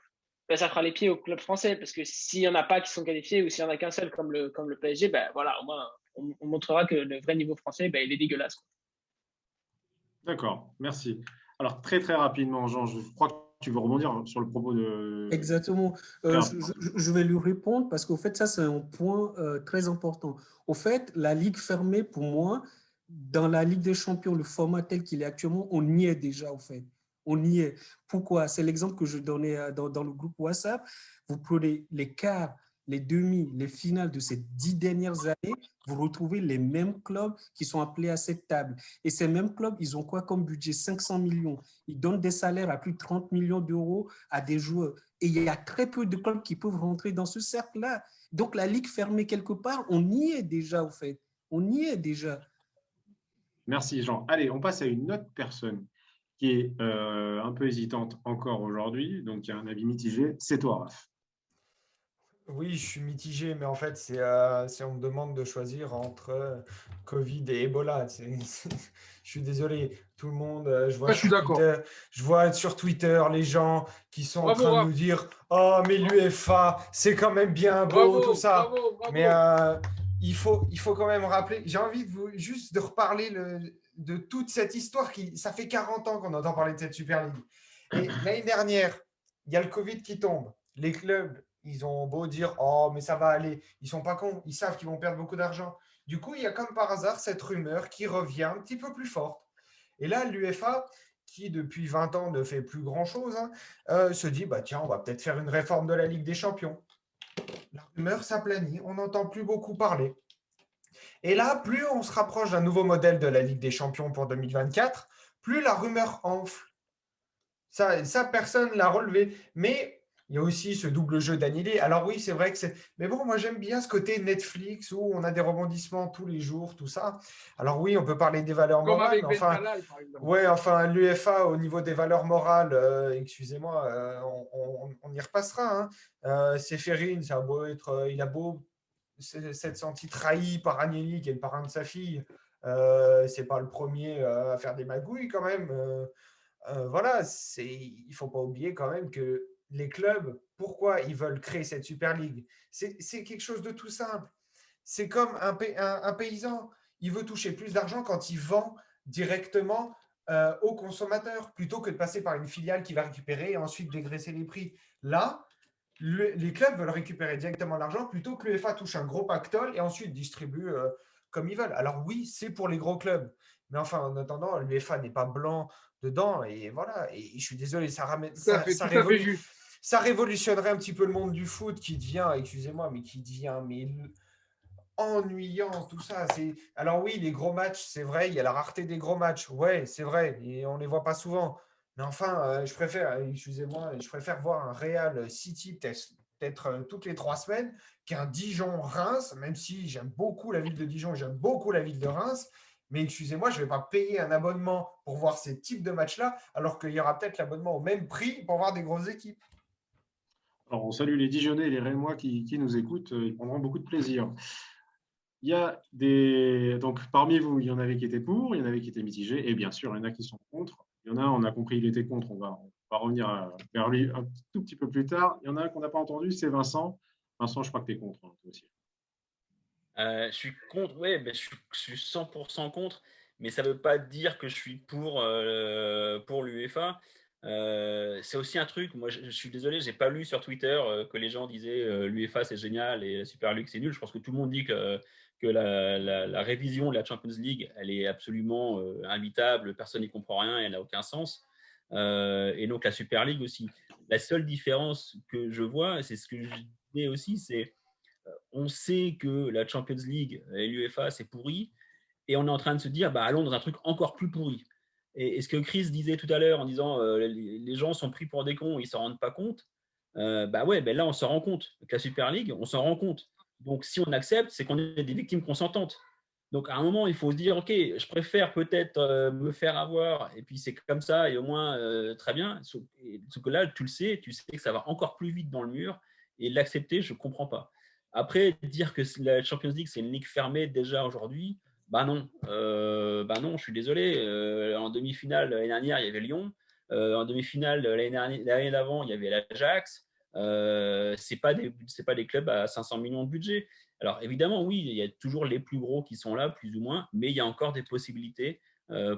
ben, ça fera les pieds au club français. Parce que s'il n'y en a pas qui sont qualifiés ou s'il n'y en a qu'un seul comme le PSG, ben, voilà, au moins, on montrera que le vrai niveau français, ben, il est dégueulasse. D'accord, merci. Alors, très très rapidement, Jean, je crois que tu veux rebondir sur le propos de… Exactement. Je vais lui répondre parce qu'au fait, ça, c'est un point très important. Au fait, la Ligue fermée, pour moi, dans la Ligue des Champions, le format tel qu'il est actuellement, on y est déjà, au fait. On y est. Pourquoi? C'est l'exemple que je donnais dans le groupe WhatsApp. Vous prenez les quarts, les demi, les finales de ces 10 dernières années, vous retrouvez les mêmes clubs qui sont appelés à cette table. Et ces mêmes clubs, ils ont quoi comme budget? 500 millions. Ils donnent des salaires à plus de 30 millions d'euros à des joueurs. Et il y a très peu de clubs qui peuvent rentrer dans ce cercle-là. Donc, la Ligue fermée quelque part, on y est déjà, au fait. On y est déjà. Merci, Jean. Allez, on passe à une autre personne qui est un peu hésitante encore aujourd'hui, donc qui a un avis mitigé. C'est toi, Raph. Oui, je suis mitigé, mais en fait, c'est on me demande de choisir entre Covid et Ebola. Je suis désolé, tout le monde, Je suis d'accord. Je vois sur Twitter les gens qui sont en Bravo, train de Raph. nous dire, oh, mais l'UEFA, c'est quand même bien beau, Bravo, tout ça. bravo, bravo. Mais il faut quand même rappeler, j'ai envie juste de reparler de toute cette histoire ça fait 40 ans qu'on entend parler de cette Super League. Et l'année dernière, il y a le Covid qui tombe. Les clubs, ils ont beau dire, oh, mais ça va aller. Ils sont pas cons. Ils savent qu'ils vont perdre beaucoup d'argent. Du coup, il y a comme par hasard cette rumeur qui revient un petit peu plus forte. Et là, l'UEFA, qui depuis 20 ans ne fait plus grand-chose, se dit, bah tiens, on va peut-être faire une réforme de la Ligue des Champions. La rumeur s'aplanit, on n'entend plus beaucoup parler. Et là, plus on se rapproche d'un nouveau modèle de la Ligue des Champions pour 2024, plus la rumeur enfle. Ça personne ne l'a relevé. Mais il y a aussi ce double jeu d'annulé. Alors oui, c'est vrai que c'est… Mais bon, moi j'aime bien ce côté Netflix où on a des rebondissements tous les jours, tout ça. Alors oui, on peut parler des valeurs Comme morales. avec Ben Talal, par exemple. Ouais, enfin, l'UEFA, au niveau des valeurs morales, excusez-moi, on y repassera. Séphérine, ça a beau être, il a beau s'être senti trahi par Agnelli, qui est le parrain de sa fille. C'est pas le premier à faire des magouilles quand même. Voilà, il ne faut pas oublier quand même que les clubs, pourquoi ils veulent créer cette Super League? C'est quelque chose de tout simple. C'est comme un paysan, il veut toucher plus d'argent quand il vend directement aux consommateurs, plutôt que de passer par une filiale qui va récupérer et ensuite dégraisser les prix. Là, les clubs veulent récupérer directement l'argent plutôt que l'UEFA touche un gros pactole et ensuite distribue comme ils veulent. Alors oui, c'est pour les gros clubs. Mais enfin, en attendant, l'UEFA n'est pas blanc dedans. Et voilà, et je suis désolé, Tout à fait juste. ça révolutionnerait un petit peu le monde du foot qui devient, excusez-moi, mais qui devient ennuyant, tout ça. Alors oui, les gros matchs, c'est vrai, il y a la rareté des gros matchs. Ouais, c'est vrai, et on ne les voit pas souvent. Mais enfin, excusez-moi, je préfère voir un Real City peut-être toutes les 3 semaines qu'un Dijon-Reims, même si j'aime beaucoup la ville de Dijon et j'aime beaucoup la ville de Reims. Mais excusez-moi, je ne vais pas payer un abonnement pour voir ces types de matchs-là, alors qu'il y aura peut-être l'abonnement au même prix pour voir des grosses équipes. Alors, on salue les Dijonais et les Rémois qui nous écoutent. Ils prendront beaucoup de plaisir. Il y a donc parmi vous, il y en avait qui étaient pour, il y en avait qui étaient mitigés, et bien sûr, il y en a qui sont contre. Il y en a, on a compris, il était contre. On va revenir vers lui un tout petit peu plus tard. Il y en a un qu'on n'a pas entendu, c'est Vincent. Vincent, je crois que tu es contre, toi aussi. Je suis contre, ouais, ben, je suis 100% contre, mais ça ne veut pas dire que je suis pour l'UEFA. C'est aussi un truc, moi je suis désolé, j'ai pas lu sur Twitter que les gens disaient l'UEFA c'est génial et la Super League c'est nul. Je pense que tout le monde dit que la révision de la Champions League, elle est absolument imbitable, personne n'y comprend rien et elle n'a aucun sens. Et donc la Super League aussi. La seule différence que je vois, c'est ce que je disais aussi, c'est on sait que la Champions League et l'UEFA, c'est pourri. et on est en train de se dire, allons dans un truc encore plus pourri. Et ce que Chris disait tout à l'heure en disant les gens sont pris pour des cons, ils ne s'en rendent pas compte. Là, on s'en rend compte. Avec la Super League, on s'en rend compte. Donc, si on accepte, c'est qu'on est des victimes consentantes. Donc, à un moment, il faut se dire, OK, je préfère peut-être me faire avoir, et puis c'est comme ça, et au moins, très bien. Sauf que là, tu sais que ça va encore plus vite dans le mur, et l'accepter, je ne comprends pas. Après, dire que la Champions League, c'est une ligue fermée déjà aujourd'hui, non, je suis désolé. En demi-finale l'année dernière, il y avait Lyon. En demi-finale l'année d'avant, il y avait l'Ajax. C'est pas des clubs à 500 millions de budget. Alors évidemment, oui, il y a toujours les plus gros qui sont là, plus ou moins, mais il y a encore des possibilités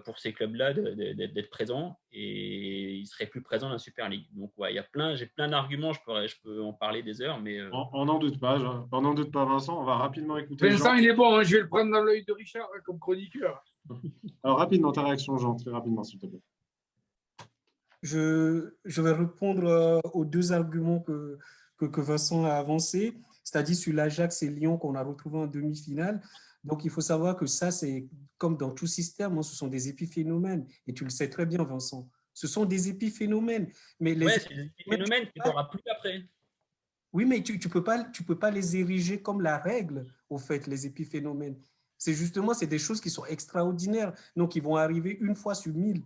pour ces clubs-là d'être présents, et ils seraient plus présents dans la Super League. Donc ouais, j'ai plein d'arguments, je peux en parler des heures, mais On n'en doute pas, on n'en doute pas, Vincent. On va rapidement écouter Vincent, Jean. il est bon, hein, je vais le prendre dans l'œil de Richard comme chroniqueur. Alors rapidement, ta réaction, Jean, très rapidement, s'il te plaît. Je vais répondre aux deux arguments que Vincent a avancés, c'est-à-dire sur l'Ajax et Lyon qu'on a retrouvé en demi-finale. Donc, il faut savoir que ça, c'est comme dans tout système, ce sont des épiphénomènes. Et tu le sais très bien, Vincent. Ce sont des épiphénomènes. Mais c'est des épiphénomènes qu'il n'y aura plus après. Oui, mais tu peux pas les ériger comme la règle, au fait, les épiphénomènes. C'est des choses qui sont extraordinaires. Donc, ils vont arriver une fois sur 1000.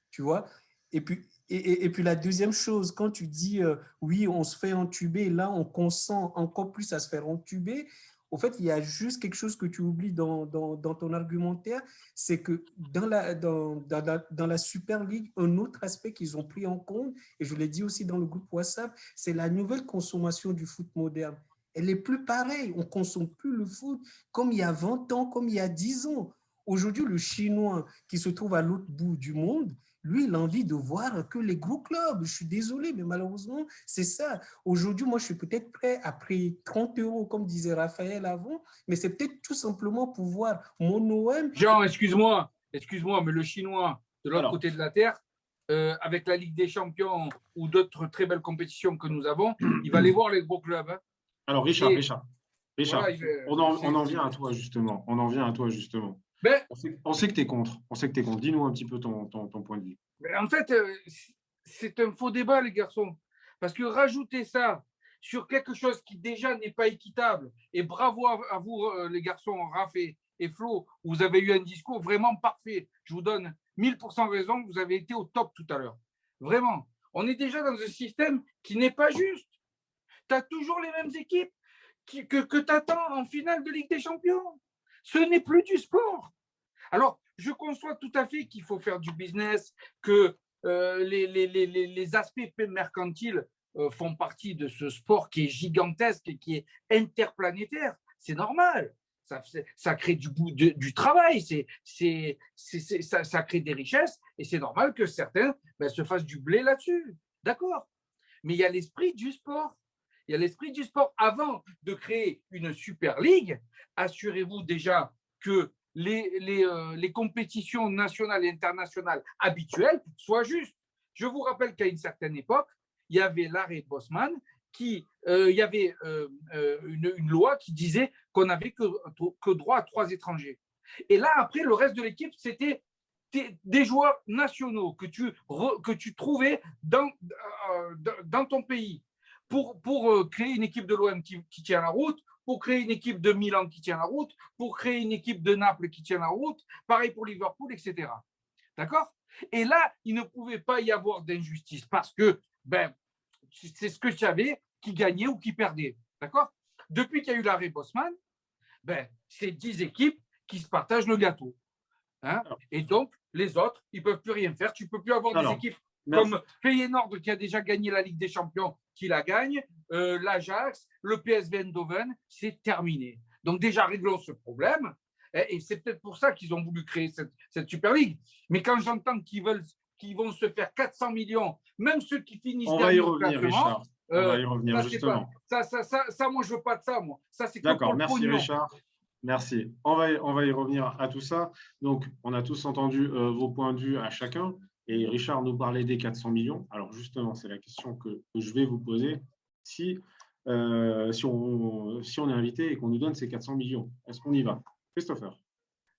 Tu vois? Et puis la deuxième chose, quand tu dis oui, on se fait entuber, là, on consent encore plus à se faire entuber. Au fait, il y a juste quelque chose que tu oublies dans ton argumentaire, c'est que dans la Super League, un autre aspect qu'ils ont pris en compte, et je l'ai dit aussi dans le groupe WhatsApp, c'est la nouvelle consommation du foot moderne. Elle n'est plus pareille. On ne consomme plus le foot comme il y a 20 ans, comme il y a 10 ans. Aujourd'hui, le Chinois qui se trouve à l'autre bout du monde, lui, il a envie de voir que les gros clubs. Je suis désolé, mais malheureusement, c'est ça. Aujourd'hui, moi, je suis peut-être prêt à payer 30 €, comme disait Raphaël avant, mais c'est peut-être tout simplement pour voir mon OM. Jean, excuse-moi, mais le Chinois, de l'autre côté de la Terre, avec la Ligue des Champions ou d'autres très belles compétitions que nous avons, il va aller voir les gros clubs. Hein. Alors, Richard, voilà, on en vient à toi, justement. Ben, on sait que tu es contre. Dis-nous un petit peu ton point de vue. En fait, c'est un faux débat, les garçons. Parce que rajouter ça sur quelque chose qui déjà n'est pas équitable, et bravo à vous, les garçons, Raph et Flo, vous avez eu un discours vraiment parfait. Je vous donne 1000% raison, vous avez été au top tout à l'heure. Vraiment. On est déjà dans un système qui n'est pas juste. Tu as toujours les mêmes équipes que tu attends en finale de Ligue des Champions. Ce n'est plus du sport. Alors, je conçois tout à fait qu'il faut faire du business, que les aspects mercantiles font partie de ce sport qui est gigantesque et qui est interplanétaire. C'est normal. Ça crée du travail, ça crée des richesses, et c'est normal que certains se fassent du blé là-dessus. D'accord. Mais il y a l'esprit du sport. Avant de créer une Super League, assurez-vous déjà que les compétitions nationales et internationales habituelles soient justes. Je vous rappelle qu'à une certaine époque, il y avait l'arrêt Bosman, il y avait une loi qui disait qu'on n'avait que droit à 3 étrangers. Et là, après, le reste de l'équipe, c'était des joueurs nationaux que tu trouvais dans ton pays pour créer une équipe de l'OM qui tient la route, pour créer une équipe de Milan qui tient la route, pour créer une équipe de Naples qui tient la route, pareil pour Liverpool, etc. D'accord? Et là, il ne pouvait pas y avoir d'injustice parce que c'est ce que tu avais qui gagnait ou qui perdait. D'accord? Depuis qu'il y a eu l'arrêt Bosman, c'est 10 équipes qui se partagent le gâteau. Hein? Et donc, les autres, ils ne peuvent plus rien faire. Tu ne peux plus avoir des équipes comme Feyenoord qui a déjà gagné la Ligue des Champions, qui la gagne, l'Ajax, le PSV Eindhoven, c'est terminé. Donc déjà, réglons ce problème. Et c'est peut-être pour ça qu'ils ont voulu créer cette Super League. Mais quand j'entends qu'ils vont se faire 400 millions, même ceux qui finissent dernier au classement, on va y revenir, justement. Ça, moi, je ne veux pas de ça, moi. Ça, c'est d'accord, merci Richard. Merci. On va y revenir à tout ça. Donc, on a tous entendu vos points de vue à chacun. Et Richard nous parlait des 400 millions. Alors, justement, c'est la question que je vais vous poser. Si on est invité et qu'on nous donne ces 400 millions, est-ce qu'on y va? Christopher?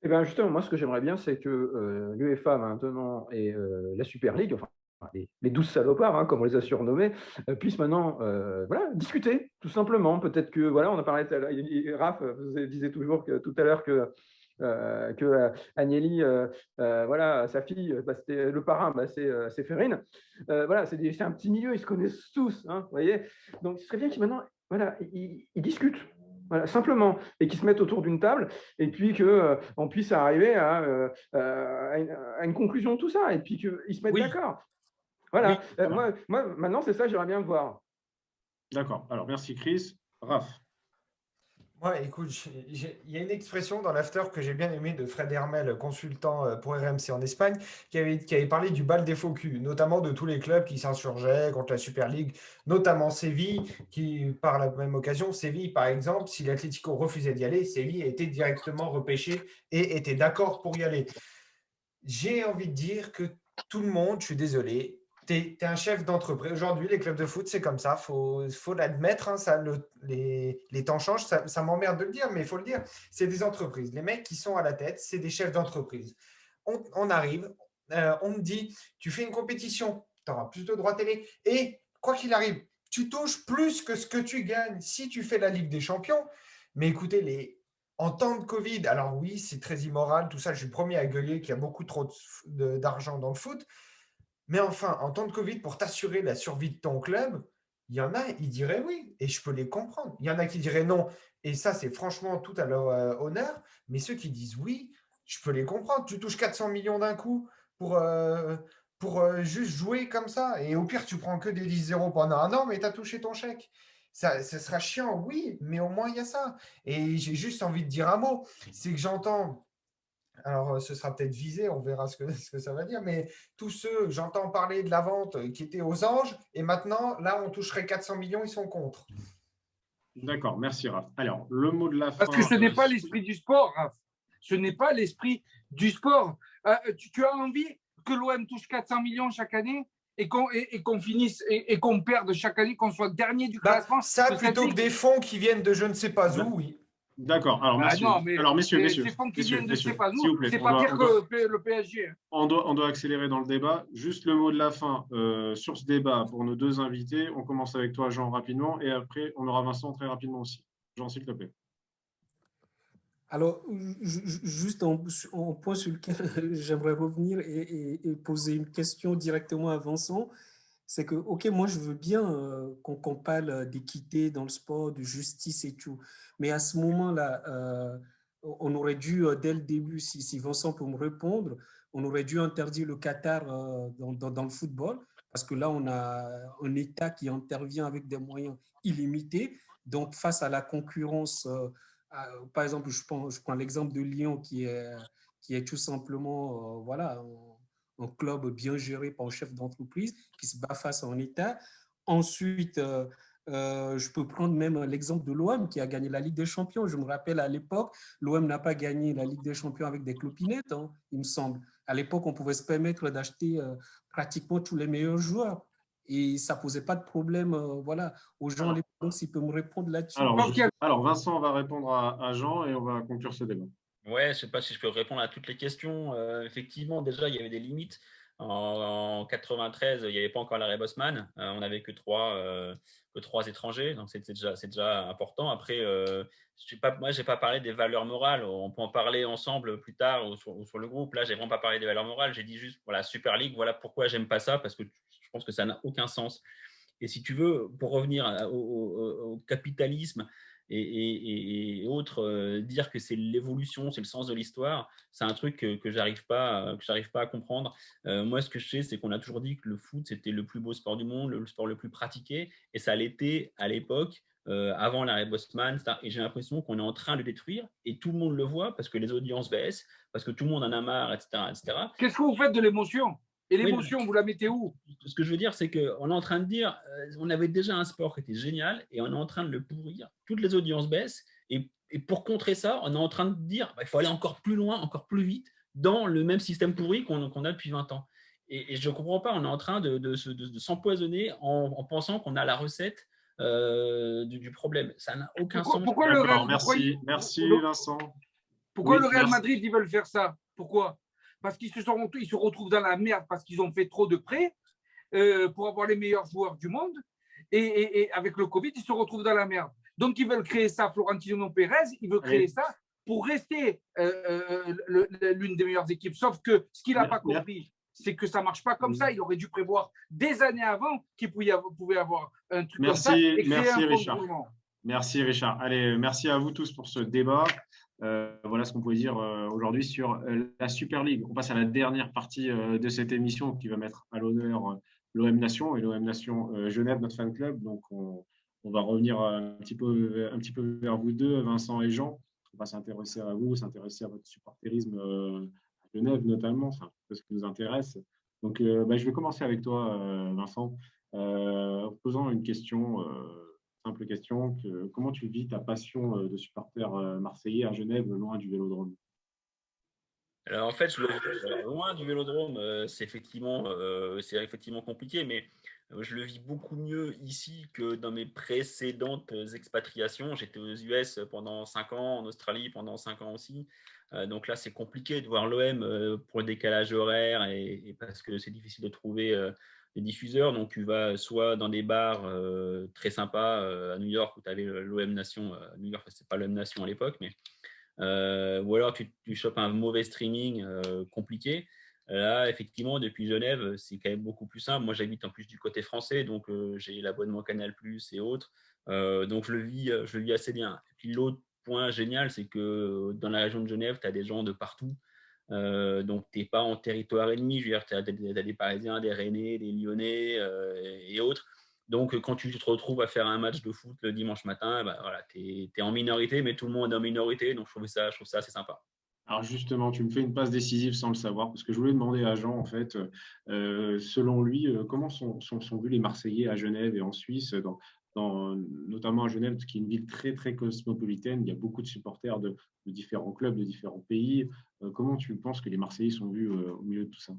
Eh bien, justement, moi, ce que j'aimerais bien, c'est que l'UEFA maintenant et la Super League, enfin, les 12 salopards, hein, comme on les a surnommés, puissent maintenant voilà, discuter, tout simplement. Peut-être que, voilà, on a parlé, Raph, vous disiez toujours tout à l'heure que Agnelli, voilà, sa fille, bah, le parrain, bah, c'est Ferrine. Voilà, c'est un petit milieu, ils se connaissent tous, hein, vous voyez. Donc, ce serait bien qu'ils maintenant, voilà, ils discutent. Voilà, simplement, et qu'ils se mettent autour d'une table, et puis qu'on puisse arriver à une conclusion de tout ça, et puis qu'ils se mettent Oui, d'accord. Voilà. oui. Moi, maintenant, c'est ça, j'aimerais bien le voir. D'accord. Alors, merci Chris. Raph. Ouais, écoute, il y a une expression dans l'after que j'ai bien aimé de Fred Hermel, consultant pour RMC en Espagne, qui avait parlé du bal des faux culs, notamment de tous les clubs qui s'insurgeaient contre la Super League, notamment Séville, qui, par la même occasion, Séville, par exemple, si l'Atlético refusait d'y aller, Séville était directement repêché et était d'accord pour y aller. J'ai envie de dire que tout le monde, je suis désolé, tu es un chef d'entreprise. Aujourd'hui, les clubs de foot, c'est comme ça, faut l'admettre. Hein, les temps changent, ça m'emmerde de le dire, mais il faut le dire. C'est des entreprises. Les mecs qui sont à la tête, c'est des chefs d'entreprise. On arrive, on me dit, tu fais une compétition, tu auras plus de droits télé. Et quoi qu'il arrive, tu touches plus que ce que tu gagnes si tu fais la Ligue des Champions. Mais écoutez, en temps de Covid, alors oui, c'est très immoral, tout ça, je suis le premier à gueuler qu'il y a beaucoup trop d'argent dans le foot. Mais enfin, en temps de Covid, pour t'assurer la survie de ton club, il y en a, ils diraient oui, et je peux les comprendre. Il y en a qui diraient non, et ça, c'est franchement tout à leur honneur. Mais ceux qui disent oui, je peux les comprendre. Tu touches 400 millions d'un coup pour juste jouer comme ça. Et au pire, tu prends que des 10-0 pendant un an, mais tu as touché ton chèque. Ça sera chiant, oui, mais au moins il y a ça. Et j'ai juste envie de dire un mot, c'est que j'entends, alors ce sera peut-être visé, on verra ce que ça va dire, mais tous ceux, j'entends parler de la vente qui était aux anges, et maintenant, là, on toucherait 400 millions, ils sont contre. D'accord. Merci Raph. Alors, le mot de la Parce fin. que ce n'est pas l'esprit du sport, Raph. Ce n'est pas l'esprit du sport. Tu as envie que l'OM touche 400 millions chaque année et qu'on finisse et qu'on perde chaque année, qu'on soit dernier du classement. Ça, plutôt que des fonds qui viennent de je ne sais pas où, oui. D'accord. Alors, messieurs, non, mais messieurs, ces fonds qui viennent de je ne sais pas s'il où, vous plaît, c'est pas pire que le PSG. on doit accélérer dans le débat. Juste le mot de la fin sur ce débat pour nos deux invités. On commence avec toi, Jean, rapidement, et après, on aura Vincent très rapidement aussi. Jean, s'il te plaît. Alors, juste en point sur lequel j'aimerais revenir et poser une question directement à Vincent, c'est que, OK, moi, je veux bien qu'on parle d'équité dans le sport, de justice et tout, mais à ce moment-là, on aurait dû, dès le début, si Vincent peut me répondre, on aurait dû interdire le Qatar dans le football, parce que là, on a un État qui intervient avec des moyens illimités. Donc, face à la concurrence, par exemple, je prends l'exemple de Lyon qui est tout simplement voilà, un club bien géré par un chef d'entreprise qui se bat face à un État. Ensuite, je peux prendre même l'exemple de l'OM qui a gagné la Ligue des Champions. Je me rappelle à l'époque, l'OM n'a pas gagné la Ligue des Champions avec des clopinettes, hein, il me semble. À l'époque, on pouvait se permettre d'acheter pratiquement tous les meilleurs joueurs. Et ça ne posait pas de problème voilà, aux gens. Donc, s'il peut me répondre là-dessus. Alors, Vincent va répondre à Jean et on va conclure ce débat. Ouais, je ne sais pas si je peux répondre à toutes les questions. Effectivement, déjà, il y avait des limites. En 93, il n'y avait pas encore l'arrêt Bosman. On n'avait que trois étrangers, donc c'est déjà important. Après, moi, je n'ai pas parlé des valeurs morales. On peut en parler ensemble plus tard ou sur le groupe. Là, je n'ai vraiment pas parlé des valeurs morales. J'ai dit juste, voilà, Super League, voilà pourquoi j'aime pas ça, parce que je pense que ça n'a aucun sens. Et si tu veux, pour revenir au capitalisme et autres, dire que c'est l'évolution, c'est le sens de l'histoire, c'est un truc que j'arrive pas à comprendre. Moi, ce que je sais, c'est qu'on a toujours dit que le foot, c'était le plus beau sport du monde, le sport le plus pratiqué, et ça l'était à l'époque, avant l'arrêt Bosman, et j'ai l'impression qu'on est en train de le détruire, et tout le monde le voit, parce que les audiences baissent, parce que tout le monde en a marre, etc. etc. Qu'est-ce que vous faites de l'émotion ? Et l'émotion, vous la mettez où ? Ce que je veux dire, c'est qu'on est en train de dire, on avait déjà un sport qui était génial et on est en train de le pourrir. Toutes les audiences baissent et pour contrer ça, on est en train de dire il faut aller encore plus loin, encore plus vite dans le même système pourri qu'on a depuis 20 ans. Et je ne comprends pas, on est en train de s'empoisonner en pensant qu'on a la recette du problème. Ça n'a aucun sens. Merci Vincent. Pourquoi Oui, le Real merci. Madrid, ils veulent faire ça? Pourquoi? Parce qu'ils se retrouvent dans la merde parce qu'ils ont fait trop de prêts pour avoir les meilleurs joueurs du monde. Et avec le Covid, ils se retrouvent dans la merde. Donc, ils veulent créer ça. Florentino Pérez, il veut créer ça pour rester l'une des meilleures équipes. Sauf que ce qu'il n'a pas compris, c'est que ça ne marche pas comme ça. Il aurait dû prévoir des années avant qu'il pouvait avoir un truc comme ça et créer un fonds de roulement. Merci Richard. Allez, merci à vous tous pour ce débat. Voilà ce qu'on pouvait dire aujourd'hui sur la Super League. On passe à la dernière partie de cette émission qui va mettre à l'honneur l'OM Nation et l'OM Nation Genève, notre fan club. Donc, on va revenir un petit peu vers vous deux, Vincent et Jean. On va s'intéresser à vous, s'intéresser à votre supporterisme à Genève notamment. C'est un peu ce qui nous intéresse. Donc, je vais commencer avec toi, Vincent, en posant une question. Simple question, comment tu vis ta passion de supporter marseillais à Genève, loin du Vélodrome? Alors en fait, loin du Vélodrome, c'est effectivement compliqué, mais je le vis beaucoup mieux ici que dans mes précédentes expatriations. J'étais aux US pendant 5 ans, en Australie pendant 5 ans aussi. Donc là, c'est compliqué de voir l'OM pour le décalage horaire et parce que c'est difficile de trouver des diffuseurs. Donc tu vas soit dans des bars très sympas à New York où tu avais l'OM Nation. À New York, c'était pas l'OM Nation à l'époque, mais ou alors tu chopes un mauvais streaming compliqué. Là, effectivement, depuis Genève, c'est quand même beaucoup plus simple. Moi, j'habite en plus du côté français, donc j'ai l'abonnement Canal+ et autres. Donc, je le vis assez bien. Et puis, l'autre point génial, c'est que dans la région de Genève, tu as des gens de partout. Donc, tu n'es pas en territoire ennemi. Je veux dire, tu as des Parisiens, des Rennais, des Lyonnais et autres. Donc, quand tu te retrouves à faire un match de foot le dimanche matin, voilà, tu es en minorité, mais tout le monde est en minorité. Donc, je trouve ça assez sympa. Alors justement, tu me fais une passe décisive sans le savoir, parce que je voulais demander à Jean, en fait, selon lui, comment sont vus les Marseillais à Genève et en Suisse, notamment à Genève, qui est une ville très, très cosmopolitaine. Il y a beaucoup de supporters de différents clubs, de différents pays. Comment tu penses que les Marseillais sont vus au milieu de tout ça?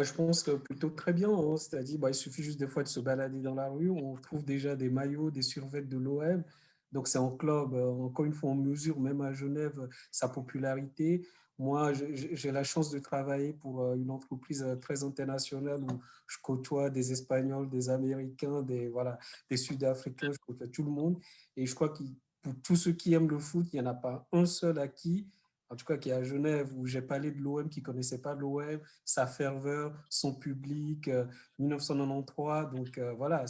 Je pense que plutôt très bien, hein. C'est-à-dire, il suffit juste des fois de se balader dans la rue, on trouve déjà des maillots, des survêtements de l'OM. Donc, c'est un club, encore une fois, on mesure même à Genève sa popularité. Moi, j'ai la chance de travailler pour une entreprise très internationale où je côtoie des Espagnols, des Américains, des Sud-Africains, je côtoie tout le monde. Et je crois que pour tous ceux qui aiment le foot, il n'y en a pas un seul à qui, en tout cas qui est à Genève, où j'ai parlé de l'OM, qui ne connaissait pas l'OM, sa ferveur, son public, 1993. Donc voilà,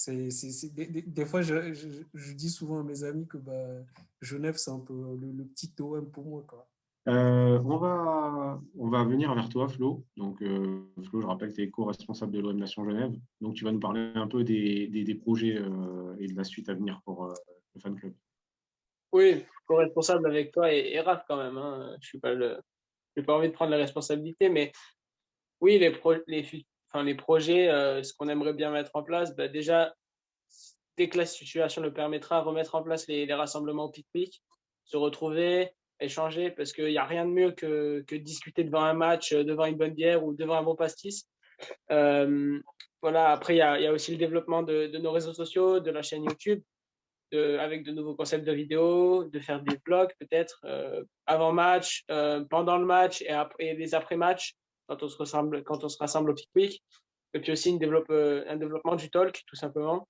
des fois, je dis souvent à mes amis que Genève, c'est un peu le petit OM pour moi, quoi. On va venir vers toi, Flo. Donc, Flo, je rappelle que tu es co-responsable de l'OM Nation Genève. Donc, tu vas nous parler un peu des projets et de la suite à venir pour le fan club. Oui, co-responsable avec toi et Raph quand même, hein. Je n'ai pas envie de prendre la responsabilité, mais oui, les projets, ce qu'on aimerait bien mettre en place, déjà, dès que la situation le permettra, remettre en place les rassemblements au pique-nique, se retrouver, échanger, parce qu'il n'y a rien de mieux que de discuter devant un match, devant une bonne bière ou devant un bon pastis. Voilà, après, il y a aussi le développement de nos réseaux sociaux, de la chaîne YouTube, avec de nouveaux concepts de vidéos, de faire des vlogs peut-être avant match, pendant le match et les après-matchs, quand on se rassemble au pique-nique. Et puis aussi un développement du talk, tout simplement.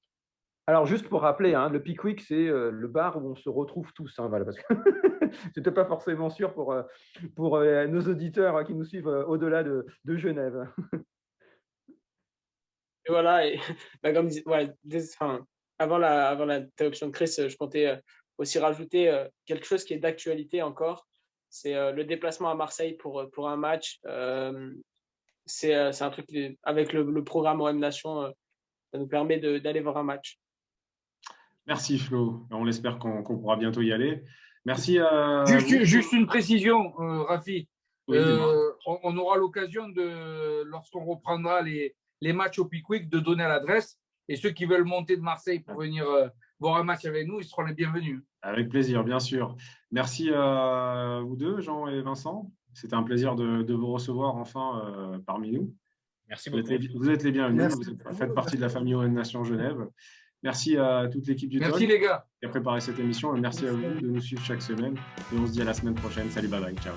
Alors, juste pour rappeler, hein, le Pickwick, c'est le bar où on se retrouve tous. Hein, voilà, parce que je n'étais pas forcément sûr pour nos auditeurs qui nous suivent au-delà de Genève. Et voilà, et comme avant l'interruption de Chris, je comptais aussi rajouter quelque chose qui est d'actualité encore. C'est le déplacement à Marseille pour un match. C'est un truc avec le programme OM Nation, ça nous permet d'aller voir un match. Merci Flo, on espère qu'on pourra bientôt y aller. Merci Juste une précision, Rafi. Oui, on aura l'occasion lorsqu'on reprendra les matchs au Pickwick, de donner l'adresse. Et ceux qui veulent monter de Marseille pour venir voir un match avec nous, ils seront les bienvenus. Avec plaisir, bien sûr. Merci à vous deux, Jean et Vincent. C'était un plaisir de vous recevoir enfin parmi nous. Merci beaucoup. Vous êtes les bienvenus. Merci. Vous faites partie de la famille OM Nation Genève. Merci à toute l'équipe du Merci Talk les gars. qui a préparé cette émission et merci à vous de nous suivre chaque semaine. Et on se dit à la semaine prochaine. Salut, bye bye, ciao.